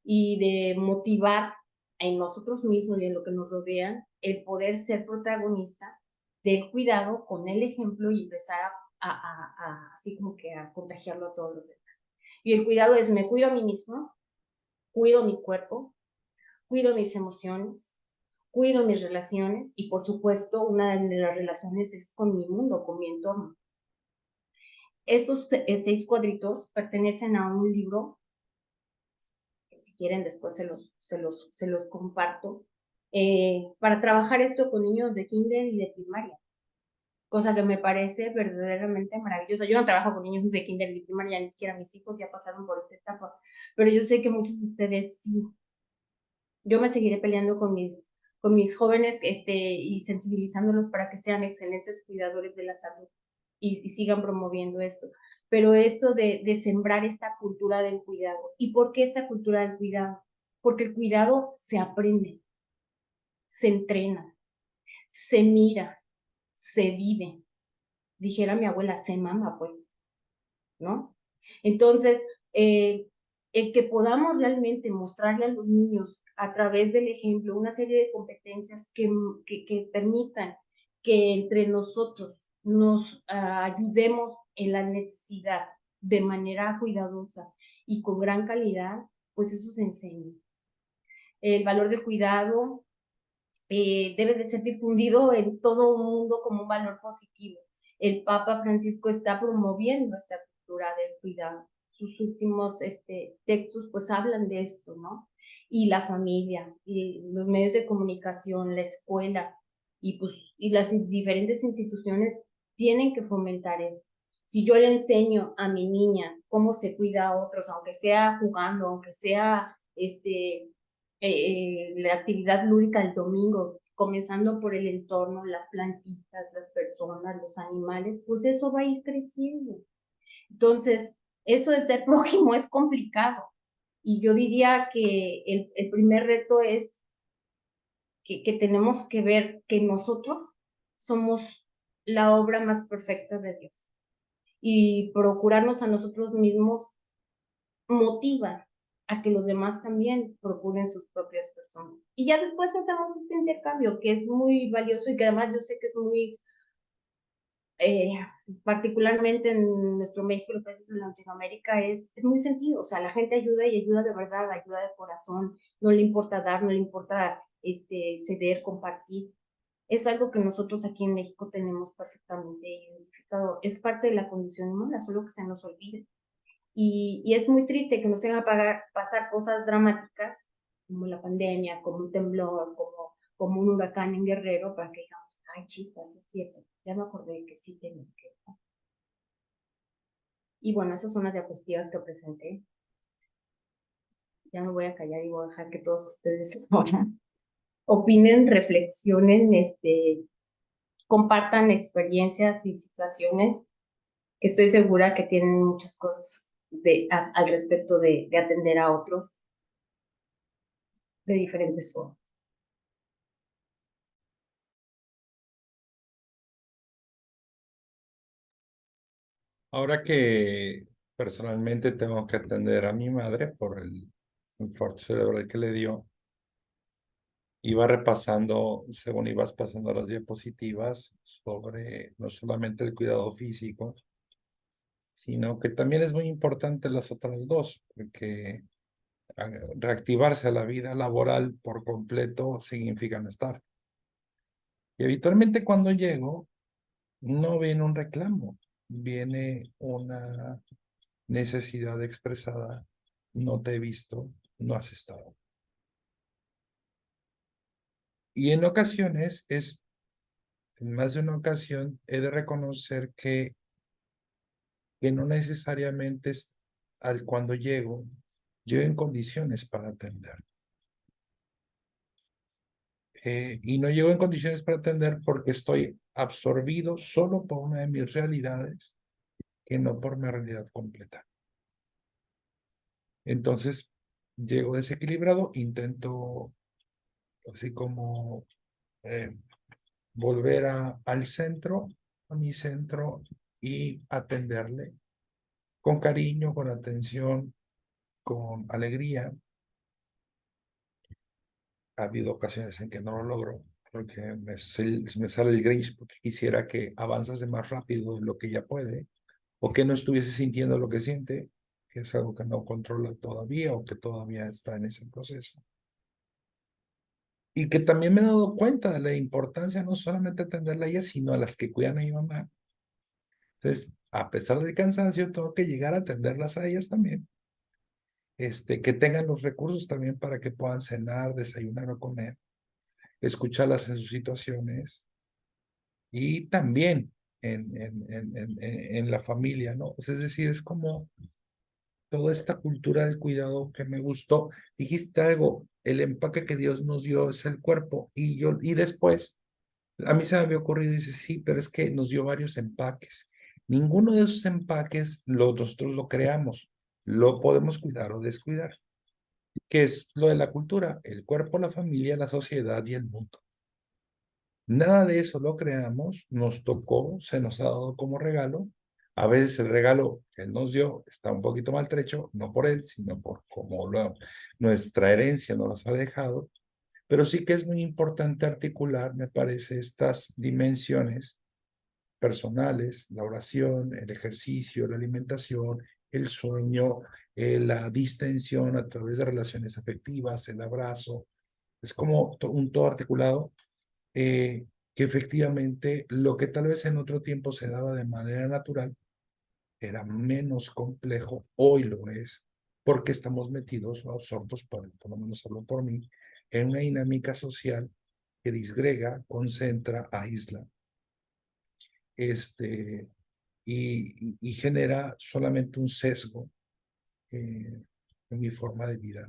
Y de motivar en nosotros mismos y en lo que nos rodea el poder ser protagonista del cuidado con el ejemplo y empezar así como que a contagiarlo a todos los demás. Y el cuidado es, me cuido a mí mismo, cuido mi cuerpo, cuido mis emociones, cuido mis relaciones y por supuesto una de las relaciones es con mi mundo, con mi entorno. Estos 6 cuadritos pertenecen a un libro, que si quieren después se los comparto, para trabajar esto con niños de kinder y de primaria, cosa que me parece verdaderamente maravillosa. Yo no trabajo con niños de kinder y de primaria, ni siquiera mis hijos ya pasaron por esa etapa, pero yo sé que muchos de ustedes sí. Yo me seguiré peleando con mis jóvenes y sensibilizándolos para que sean excelentes cuidadores de la salud y sigan promoviendo esto. Pero esto de sembrar esta cultura del cuidado. ¿Y por qué esta cultura del cuidado? Porque el cuidado se aprende, se entrena, se mira, se vive. Dijera mi abuela, se mama, pues, ¿no? Entonces, eh, el que podamos realmente mostrarle a los niños a través del ejemplo una serie de competencias que permitan que entre nosotros nos ayudemos en la necesidad de manera cuidadosa y con gran calidad, pues eso se enseña. El valor del cuidado debe de ser difundido en todo el mundo como un valor positivo. El Papa Francisco está promoviendo esta cultura del cuidado. Sus últimos textos pues hablan de esto, ¿no? Y la familia, y los medios de comunicación, la escuela y las diferentes instituciones tienen que fomentar eso. Si yo le enseño a mi niña cómo se cuida a otros, aunque sea jugando, aunque sea la actividad lúdica del domingo, comenzando por el entorno, las plantitas, las personas, los animales, pues eso va a ir creciendo. Entonces, esto de ser prójimo es complicado. Y yo diría que el primer reto es que tenemos que ver que nosotros somos la obra más perfecta de Dios. Y procurarnos a nosotros mismos motiva a que los demás también procuren sus propias personas. Y ya después hacemos este intercambio que es muy valioso y que además yo sé que es muy, eh, particularmente en nuestro México, los países de Latinoamérica, es muy sentido. O sea, la gente ayuda y ayuda de verdad, ayuda de corazón, no le importa dar, no le importa ceder, compartir. Es algo que nosotros aquí en México tenemos perfectamente identificado. Es parte de la condición humana, solo que se nos olvida. Y es muy triste que nos tenga que pasar cosas dramáticas como la pandemia, como un temblor, como un huracán en Guerrero, para que digamos, ay, chispas, es cierto, ya me acordé que sí tengo que. Y bueno, esas son las diapositivas que presenté. Ya me voy a callar y voy a dejar que todos ustedes ahora opinen, reflexionen, compartan experiencias y situaciones. Estoy segura que tienen muchas cosas al respecto de atender a otros de diferentes formas. Ahora que personalmente tengo que atender a mi madre por el infarto cerebral que le dio, iba repasando, según ibas pasando las diapositivas, sobre no solamente el cuidado físico, sino que también es muy importante las otras dos, porque reactivarse a la vida laboral por completo significa no estar. Y habitualmente cuando llego, no viene un reclamo, viene una necesidad expresada, no te he visto, no has estado. Y en ocasiones, en más de una ocasión, he de reconocer que no necesariamente cuando llego en condiciones para atender. Y no llego en condiciones para atender porque estoy absorbido solo por una de mis realidades que no por mi realidad completa. Entonces, llego desequilibrado, intento así como volver al centro, a mi centro y atenderle con cariño, con atención, con alegría. Ha habido ocasiones en que no lo logro, porque me sale el Grinch porque quisiera que avanzase más rápido de lo que ya puede, o que no estuviese sintiendo lo que siente, que es algo que no controla todavía o que todavía está en ese proceso. Y que también me he dado cuenta de la importancia no solamente atenderla a ella, sino a las que cuidan a mi mamá. Entonces, a pesar del cansancio, tengo que llegar a atenderlas a ellas también. Que tengan los recursos también para que puedan cenar, desayunar o comer, escucharlas en sus situaciones y también en la familia, ¿no? Es decir, es como toda esta cultura del cuidado que me gustó. Dijiste algo, el empaque que Dios nos dio es el cuerpo y después a mí se me había ocurrido y dice, sí, pero es que nos dio varios empaques. Ninguno de esos empaques nosotros lo creamos, lo podemos cuidar o descuidar. ¿Qué es lo de la cultura? El cuerpo, la familia, la sociedad y el mundo. Nada de eso lo creamos, nos tocó, se nos ha dado como regalo. A veces el regalo que él nos dio está un poquito maltrecho, no por él, sino por cómo nuestra herencia nos ha dejado. Pero sí que es muy importante articular, me parece, estas dimensiones personales, la oración, el ejercicio, la alimentación, el sueño, la distensión a través de relaciones afectivas, el abrazo. Es como un todo articulado que efectivamente lo que tal vez en otro tiempo se daba de manera natural era menos complejo, hoy lo es, porque estamos metidos o absortos, por lo menos hablo por mí, en una dinámica social que disgrega, concentra, aísla, y genera solamente un sesgo en mi forma de vida.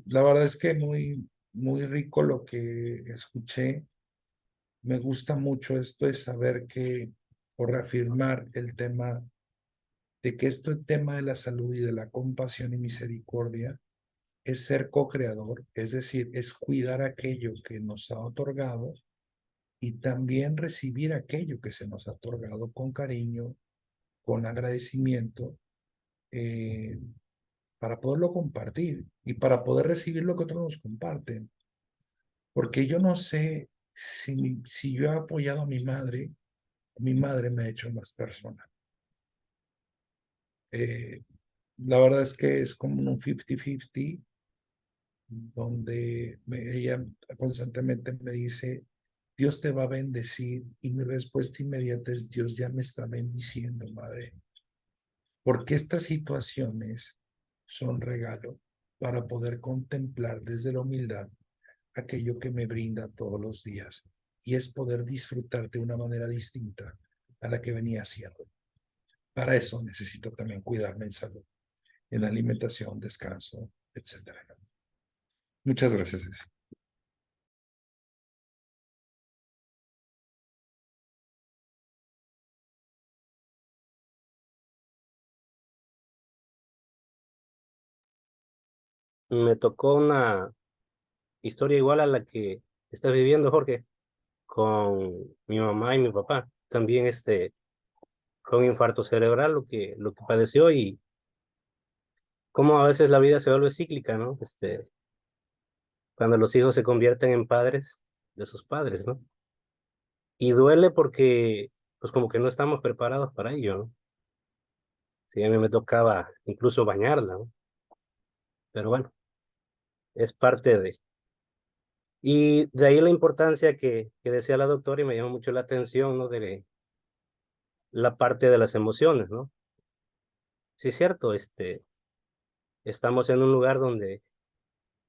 La verdad es que muy rico lo que escuché. Me gusta mucho esto de saber que, por reafirmar el tema de que el tema de la salud y de la compasión y misericordia es ser co-creador, es decir, es cuidar aquello que nos ha otorgado y también recibir aquello que se nos ha otorgado con cariño, con agradecimiento, eh, para poderlo compartir y para poder recibir lo que otros nos comparten. Porque yo no sé si yo he apoyado a mi madre me ha hecho más persona. La verdad es que es como un 50-50, donde ella constantemente me dice, Dios te va a bendecir, y mi respuesta inmediata es, Dios ya me está bendiciendo, madre, porque estas situaciones son regalo, para poder contemplar desde la humildad aquello que me brinda todos los días, y es poder disfrutar de una manera distinta a la que venía haciendo. Para eso necesito también cuidarme en salud, en alimentación, descanso, etcétera. Muchas gracias. Me tocó una historia igual a la que estás viviendo, Jorge, con mi mamá y mi papá. También con infarto cerebral lo que padeció, y cómo a veces la vida se vuelve cíclica, ¿no? Cuando los hijos se convierten en padres de sus padres, ¿no? Y duele porque, pues como que no estamos preparados para ello, ¿no? Sí, a mí me tocaba incluso bañarla, ¿no? Pero bueno, es parte de... Y de ahí la importancia que decía la doctora, y me llamó mucho la atención, ¿no? De la parte de las emociones, ¿no? Sí, es cierto, estamos en un lugar donde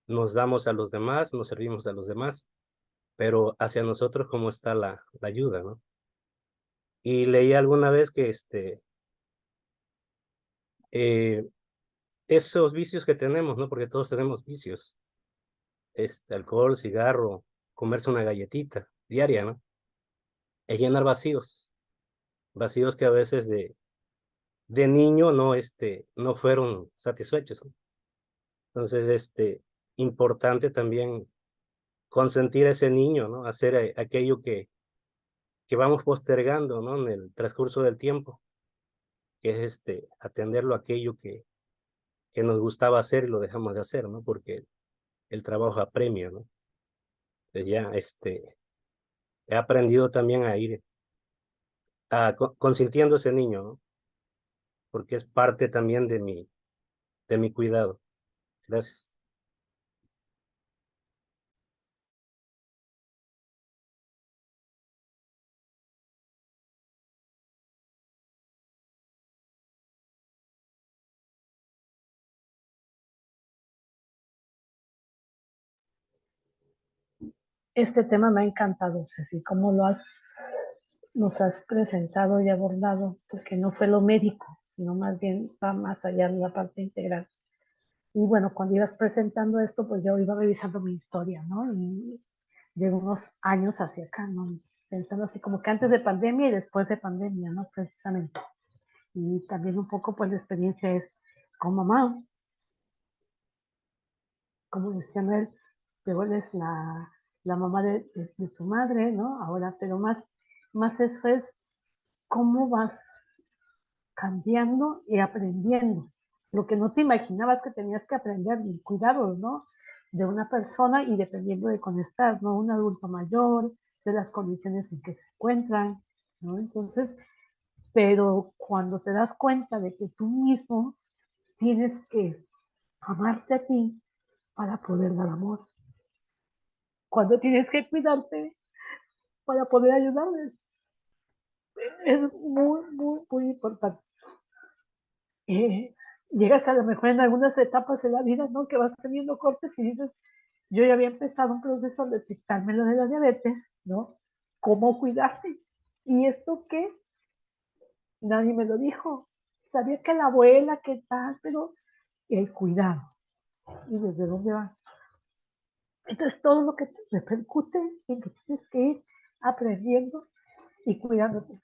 nos damos a los demás, nos servimos a los demás, pero hacia nosotros cómo está la ayuda, ¿no? Y leí alguna vez que eh, esos vicios que tenemos, ¿no? Porque todos tenemos vicios, alcohol, cigarro, comerse una galletita diaria, ¿no? Es llenar vacíos, vacíos que a veces de niño no fueron satisfechos, ¿no? Entonces, importante también consentir a ese niño, ¿no? Hacer aquello que vamos postergando, ¿no? En el transcurso del tiempo, que es atenderlo a aquello que nos gustaba hacer y lo dejamos de hacer, ¿no? Porque el trabajo apremia, ¿no? Entonces ya, he aprendido también a ir consintiendo a ese niño, ¿no? Porque es parte también de mi cuidado. Gracias. Este tema me ha encantado, Ceci, cómo nos has presentado y abordado, porque no fue lo médico, sino más bien va más allá de la parte integral. Y bueno, cuando ibas presentando esto, pues yo iba revisando mi historia, ¿no? Y de unos años hacia acá, ¿no? Pensando así como que antes de pandemia y después de pandemia, ¿no? Precisamente. Y también un poco, pues la experiencia es con mamá, como decía Mel, te vuelves la mamá de tu madre, ¿no? Ahora, pero más eso es cómo vas cambiando y aprendiendo. Lo que no te imaginabas que tenías que aprender, el cuidado, ¿no? De una persona y dependiendo de cómo estás, ¿no? Un adulto mayor, de las condiciones en que se encuentran, ¿no? Entonces, pero cuando te das cuenta de que tú mismo tienes que amarte a ti para poder dar amor, cuando tienes que cuidarte para poder ayudarles, es muy importante. Llegas a lo mejor en algunas etapas de la vida, ¿no? Que vas teniendo cortes y dices, yo ya había empezado un proceso de detectarme lo de la diabetes, ¿no? ¿Cómo cuidarte? ¿Y esto qué? Nadie me lo dijo. Sabía que la abuela, qué tal, pero el cuidado. ¿Y desde dónde va? Entonces todo lo que te repercute en que tienes que ir aprendiendo y cuidándote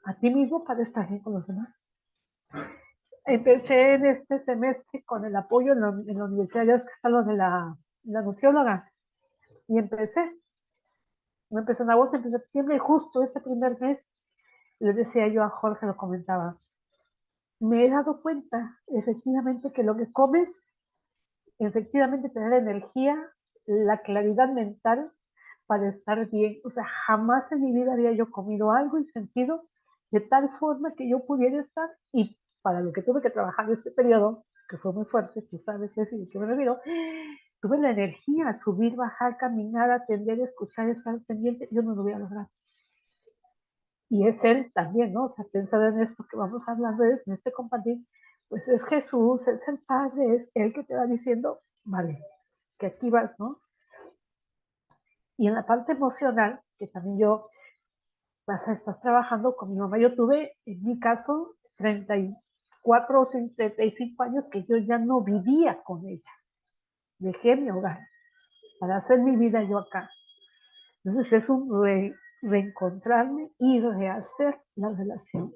a ti mismo para estar bien con los demás. Empecé en este semestre con el apoyo en la universidad, ya es que está lo de la nutrióloga, y me empezó en agosto, empecé en septiembre, y justo ese primer mes, le decía yo a Jorge, lo comentaba, me he dado cuenta efectivamente que lo que comes, efectivamente te da la energía, la claridad mental para estar bien. O sea, jamás en mi vida había yo comido algo y sentido de tal forma que yo pudiera estar, y para lo que tuve que trabajar en este periodo, que fue muy fuerte, tú sabes, Ceci, de qué me refiero, tuve la energía, subir, bajar, caminar, atender, escuchar, estar pendiente, yo no lo hubiera logrado. Y es él también, ¿no? O sea, pensar en esto que vamos hablando, en este compartir, pues es Jesús, es el Padre, es Él que te va diciendo, vale, que aquí vas, ¿no? Y en la parte emocional, que también yo, vas a estar trabajando con mi mamá. Yo tuve, en mi caso, 34 o 35 años que yo ya no vivía con ella. Dejé mi hogar para hacer mi vida yo acá. Entonces es un reencontrarme y rehacer la relación.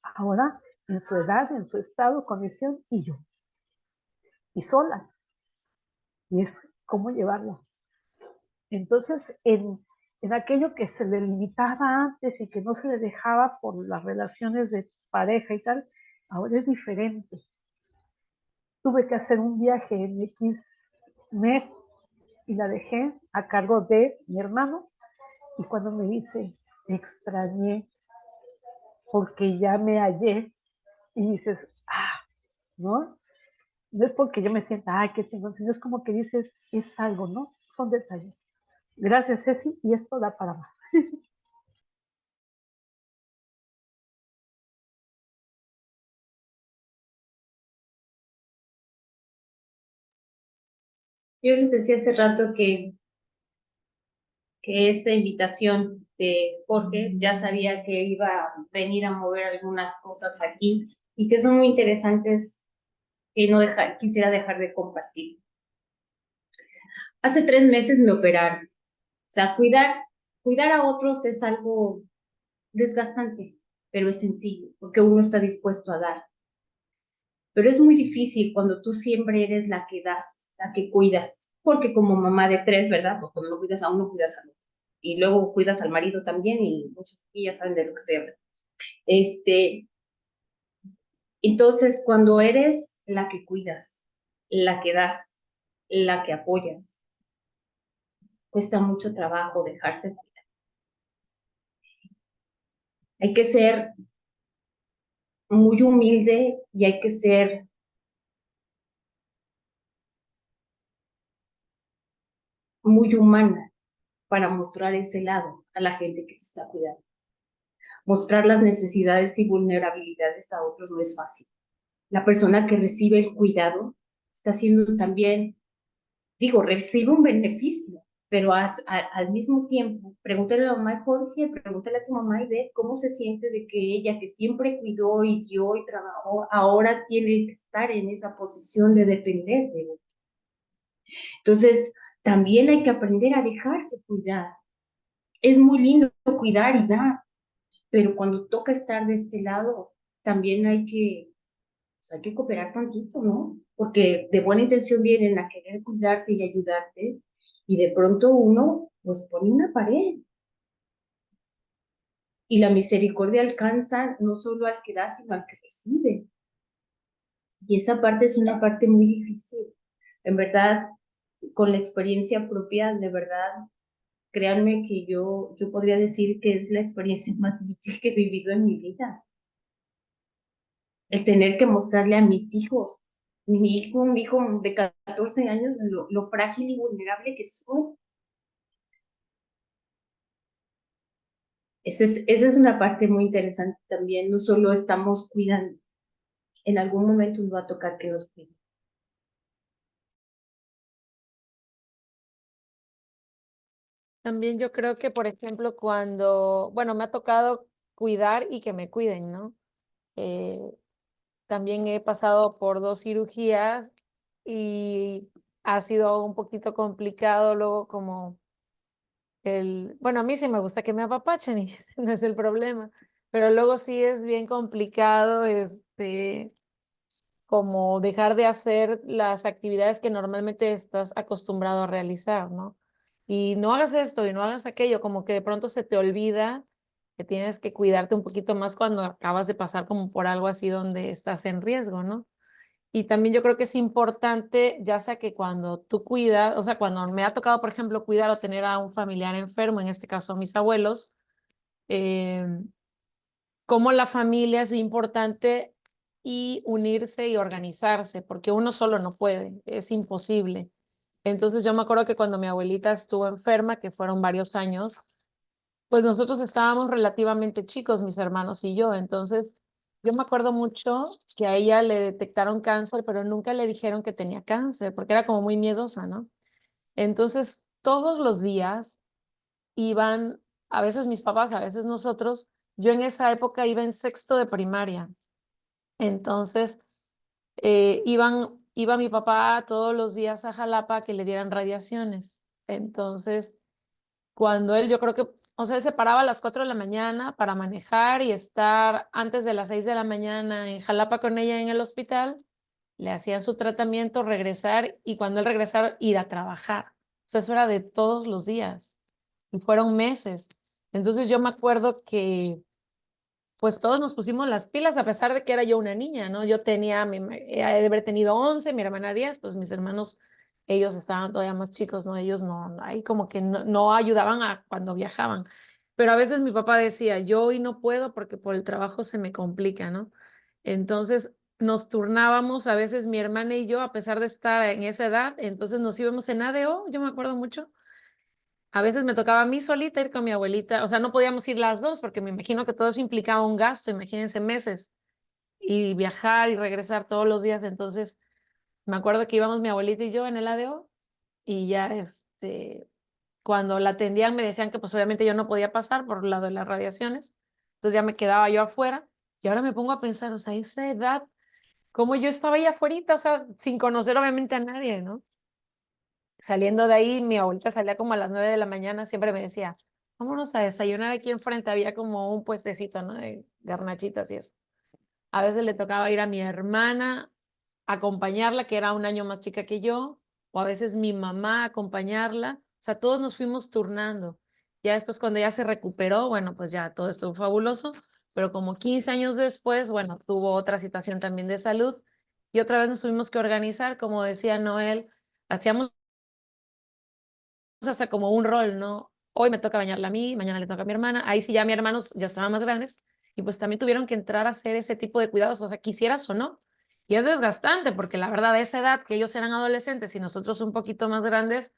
Ahora, en su edad, en su estado, condición, y yo. Y solas. Y es cómo llevarlo. Entonces, en aquello que se le limitaba antes y que no se le dejaba por las relaciones de pareja y tal, ahora es diferente. Tuve que hacer un viaje en X mes y la dejé a cargo de mi hermano. Y cuando me dice, extrañé porque ya me hallé, y dices, ¿no? No es porque yo me sienta, qué chingón, sino es como que dices, es algo, ¿no? Son detalles. Gracias, Ceci, y esto da para más. Yo les decía hace rato que esta invitación de Jorge ya sabía que iba a venir a mover algunas cosas aquí y que son muy interesantes que no quisiera dejar de compartir. Hace 3 meses me operaron. O sea, cuidar a otros es algo desgastante, pero es sencillo, porque uno está dispuesto a dar. Pero es muy difícil cuando tú siempre eres la que das, la que cuidas, porque como mamá de 3, ¿verdad? Pues cuando no cuidas a uno, cuidas al otro. Y luego cuidas al marido también, y muchos aquí ya saben de lo que estoy hablando. Entonces, cuando eres la que cuidas, la que das, la que apoyas, cuesta mucho trabajo dejarse cuidar. Hay que ser muy humilde y hay que ser muy humana para mostrar ese lado a la gente que te está cuidando. Mostrar las necesidades y vulnerabilidades a otros no es fácil. La persona que recibe el cuidado está haciendo también, recibe un beneficio, pero al mismo tiempo, pregúntale a la mamá de Jorge, pregúntale a tu mamá y ve cómo se siente de que ella, que siempre cuidó y dio y trabajó, ahora tiene que estar en esa posición de depender de otro. Entonces, también hay que aprender a dejarse cuidar. Es muy lindo cuidar y dar, pero cuando toca estar de este lado, también hay que cooperar tantito, ¿no? Porque de buena intención vienen a querer cuidarte y ayudarte, y de pronto uno, pues, pone una pared. Y la misericordia alcanza no solo al que da, sino al que recibe. Y esa parte es una parte muy difícil. En verdad, con la experiencia propia, de verdad, créanme que yo podría decir que es la experiencia más difícil que he vivido en mi vida. El tener que mostrarle a mis hijos, mi hijo de 14 años, lo frágil y vulnerable que soy. Esa es una parte muy interesante también. No solo estamos cuidando, en algún momento nos va a tocar que nos cuiden. También yo creo que, por ejemplo, cuando, bueno, me ha tocado cuidar y que me cuiden, ¿no? También he pasado por 2 cirugías y ha sido un poquito complicado luego como bueno, a mí sí me gusta que me apapachen y no es el problema, pero luego sí es bien complicado, como dejar de hacer las actividades que normalmente estás acostumbrado a realizar, ¿no? Y no hagas esto y no hagas aquello, como que de pronto se te olvida que tienes que cuidarte un poquito más cuando acabas de pasar como por algo así donde estás en riesgo, ¿no? Y también yo creo que es importante, ya sea que cuando tú cuidas, o sea, cuando me ha tocado, por ejemplo, cuidar o tener a un familiar enfermo, en este caso mis abuelos, eh, como la familia es importante y unirse y organizarse, porque uno solo no puede, es imposible. Entonces yo me acuerdo que cuando mi abuelita estuvo enferma, que fueron varios años, pues nosotros estábamos relativamente chicos, mis hermanos y yo, entonces yo me acuerdo mucho que a ella le detectaron cáncer, pero nunca le dijeron que tenía cáncer, porque era como muy miedosa, ¿no? Entonces, todos los días iban, a veces mis papás, a veces nosotros, yo en esa época iba en sexto de primaria. Entonces, iba mi papá todos los días a Jalapa a que le dieran radiaciones. Entonces, cuando él, yo creo que, o sea, él se paraba a las 4 de la mañana para manejar y estar antes de las 6 de la mañana en Jalapa con ella en el hospital, le hacían su tratamiento, regresar y cuando él regresara, ir a trabajar. O sea, eso era de todos los días y fueron meses. Entonces yo me acuerdo que pues todos nos pusimos las pilas a pesar de que era yo una niña, ¿no? Yo tenía, de haber tenido 11, mi hermana 10, pues mis hermanos, ellos estaban todavía más chicos, ¿no? Ellos no, ahí como que no ayudaban a cuando viajaban. Pero a veces mi papá decía, yo hoy no puedo porque por el trabajo se me complica, ¿no? Entonces nos turnábamos a veces mi hermana y yo, a pesar de estar en esa edad, entonces nos íbamos en ADO, yo me acuerdo mucho, a veces me tocaba a mí solita ir con mi abuelita, o sea, no podíamos ir las dos porque me imagino que todo eso implicaba un gasto, imagínense meses, y viajar y regresar todos los días. Entonces, me acuerdo que íbamos mi abuelita y yo en el ADO y ya, cuando la atendían me decían que pues obviamente yo no podía pasar por el lado de las radiaciones, entonces ya me quedaba yo afuera y ahora me pongo a pensar, o sea, esa edad, cómo yo estaba ahí afuera, o sea, sin conocer obviamente a nadie, ¿no? Saliendo de ahí, mi abuelita salía como a las 9 de la mañana, siempre me decía, vámonos a desayunar aquí enfrente, había como un puestecito, ¿no? De garnachitas y eso. A veces le tocaba ir a mi hermana, acompañarla, que era un año más chica que yo, o a veces mi mamá acompañarla, o sea, todos nos fuimos turnando. Ya después cuando ya se recuperó, bueno, pues ya todo estuvo fabuloso, pero como 15 años después, bueno, tuvo otra situación también de salud y otra vez nos tuvimos que organizar, como decía Noel, hacíamos hasta como un rol, ¿no? Hoy me toca bañarla a mí, mañana le toca a mi hermana. Ahí sí ya mis hermanos ya estaban más grandes y pues también tuvieron que entrar a hacer ese tipo de cuidados, o sea, quisieras o no. Y es desgastante porque la verdad de esa edad que ellos eran adolescentes y nosotros un poquito más grandes,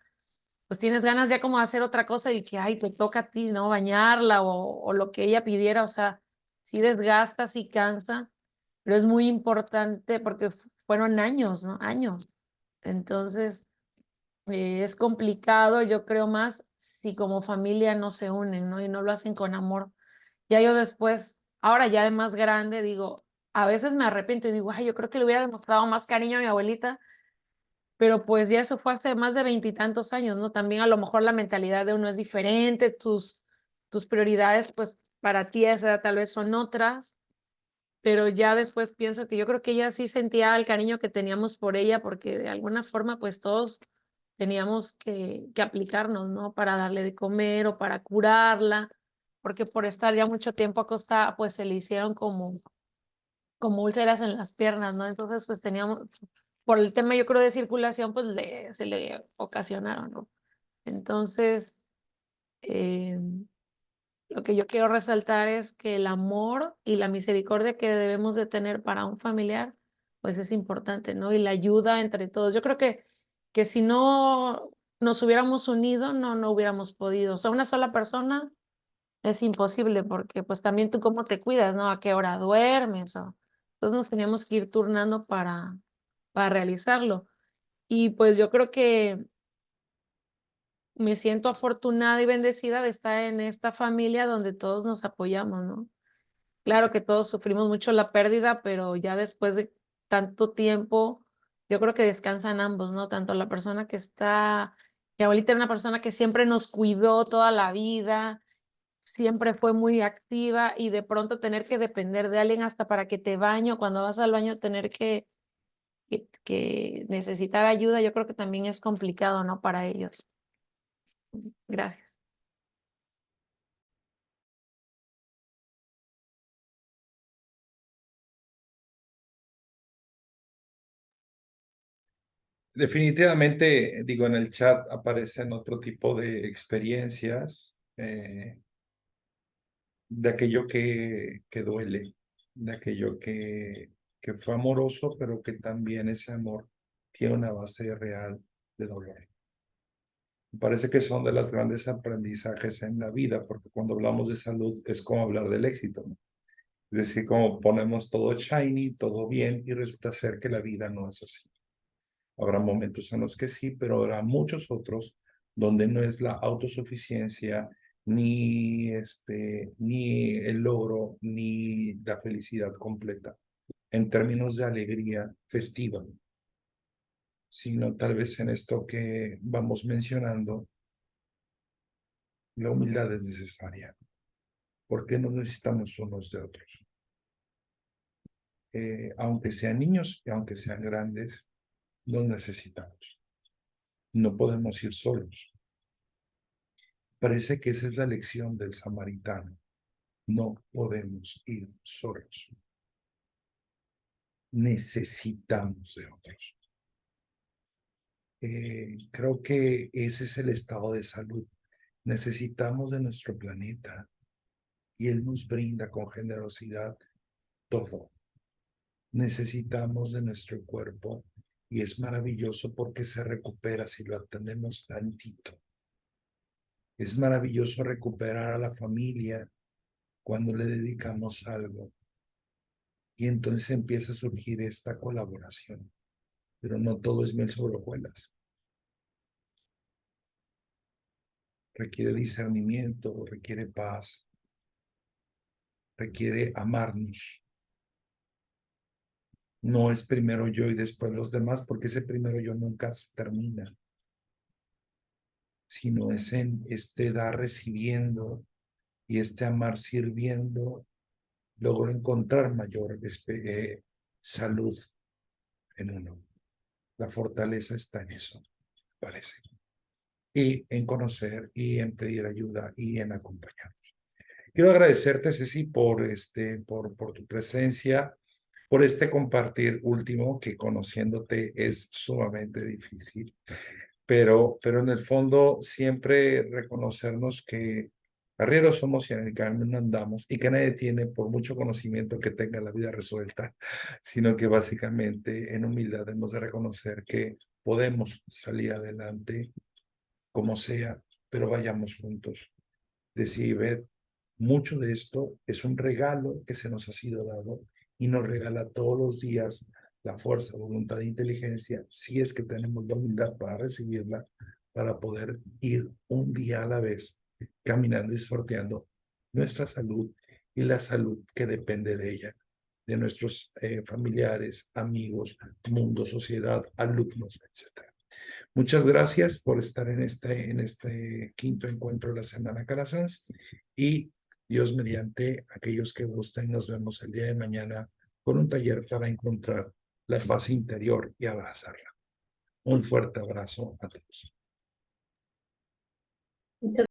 pues tienes ganas ya como de hacer otra cosa y que, ay, te toca a ti, ¿no? Bañarla o lo que ella pidiera, o sea, sí desgasta, sí cansa, pero es muy importante porque fueron años, ¿no? Años. Entonces, es complicado, yo creo más si como familia no se unen, ¿no? Y no lo hacen con amor. Ya yo después, ahora ya de más grande, digo, a veces me arrepiento y digo, ay, yo creo que le hubiera demostrado más cariño a mi abuelita, pero pues ya eso fue hace más de 20 y tantos años, ¿no? También a lo mejor la mentalidad de uno es diferente, tus prioridades, pues para ti a esa edad tal vez son otras, pero ya después pienso que yo creo que ella sí sentía el cariño que teníamos por ella, porque de alguna forma, pues todos teníamos que aplicarnos, ¿no? Para darle de comer o para curarla, porque por estar ya mucho tiempo acostada, pues se le hicieron como úlceras en las piernas, ¿no? Entonces, pues teníamos, por el tema, yo creo, de circulación, pues se le ocasionaron, ¿no? Entonces, eh, lo que yo quiero resaltar es que el amor y la misericordia que debemos de tener para un familiar, pues es importante, ¿no? Y la ayuda entre todos. Yo creo que si no nos hubiéramos unido, no hubiéramos podido. O sea, una sola persona es imposible porque pues también tú cómo te cuidas, ¿no? A qué hora duermes. Entonces nos teníamos que ir turnando para realizarlo. Y pues yo creo que me siento afortunada y bendecida de estar en esta familia donde todos nos apoyamos, ¿no? Claro que todos sufrimos mucho la pérdida, pero ya después de tanto tiempo, yo creo que descansan ambos, ¿no? Tanto la persona que está, mi abuelita era una persona que siempre nos cuidó toda la vida, siempre fue muy activa y de pronto tener que depender de alguien hasta para que te baño, cuando vas al baño tener que necesitar ayuda, yo creo que también es complicado, ¿no? Para ellos. Gracias. Definitivamente, digo, en el chat aparecen otro tipo de experiencias, de aquello que duele, de aquello que fue amoroso, pero que también ese amor tiene una base real de dolor. Me parece que son de los grandes aprendizajes en la vida, porque cuando hablamos de salud es como hablar del éxito, ¿no? Es decir, como ponemos todo shiny, todo bien, y resulta ser que la vida no es así. Habrá momentos en los que sí, pero habrá muchos otros donde no es la autosuficiencia, ni el logro, ni la felicidad completa, en términos de alegría festiva, sino tal vez en esto que vamos mencionando, la humildad es necesaria, porque nos necesitamos unos de otros. Aunque sean niños y aunque sean grandes, los necesitamos. No podemos ir solos. Parece que esa es la lección del samaritano. No podemos ir solos. Necesitamos de otros. Creo que ese es el estado de salud. Necesitamos de nuestro planeta y él nos brinda con generosidad todo. Necesitamos de nuestro cuerpo y es maravilloso porque se recupera si lo atendemos tantito. Es maravilloso recuperar a la familia cuando le dedicamos algo. Y entonces empieza a surgir esta colaboración. Pero no todo es miel sobre hojuelas. Requiere discernimiento, requiere paz, requiere amarnos. No es primero yo y después los demás, porque ese primero yo nunca se termina. Sino es en este dar recibiendo y este amar sirviendo, logro encontrar mayor salud en uno. La fortaleza está en eso, parece. Y en conocer y en pedir ayuda y en acompañarnos. Quiero agradecerte, Ceci, por tu presencia, por este compartir último que conociéndote es sumamente difícil, pero en el fondo siempre reconocernos que arrieros somos y en el camino andamos y que nadie tiene por mucho conocimiento que tenga la vida resuelta, sino que básicamente en humildad debemos de reconocer que podemos salir adelante como sea, pero vayamos juntos. Decir, mucho de esto es un regalo que se nos ha sido dado y nos regala todos los días la fuerza, voluntad e inteligencia, si es que tenemos la humildad para recibirla, para poder ir un día a la vez, caminando y sorteando nuestra salud y la salud que depende de ella, de nuestros familiares, amigos, mundo, sociedad, alumnos, etc. Muchas gracias por estar en este quinto encuentro de la Semana Calasanz y Dios mediante aquellos que gusten, nos vemos el día de mañana con un taller para encontrar la paz interior y abrazarla. Un fuerte abrazo a todos.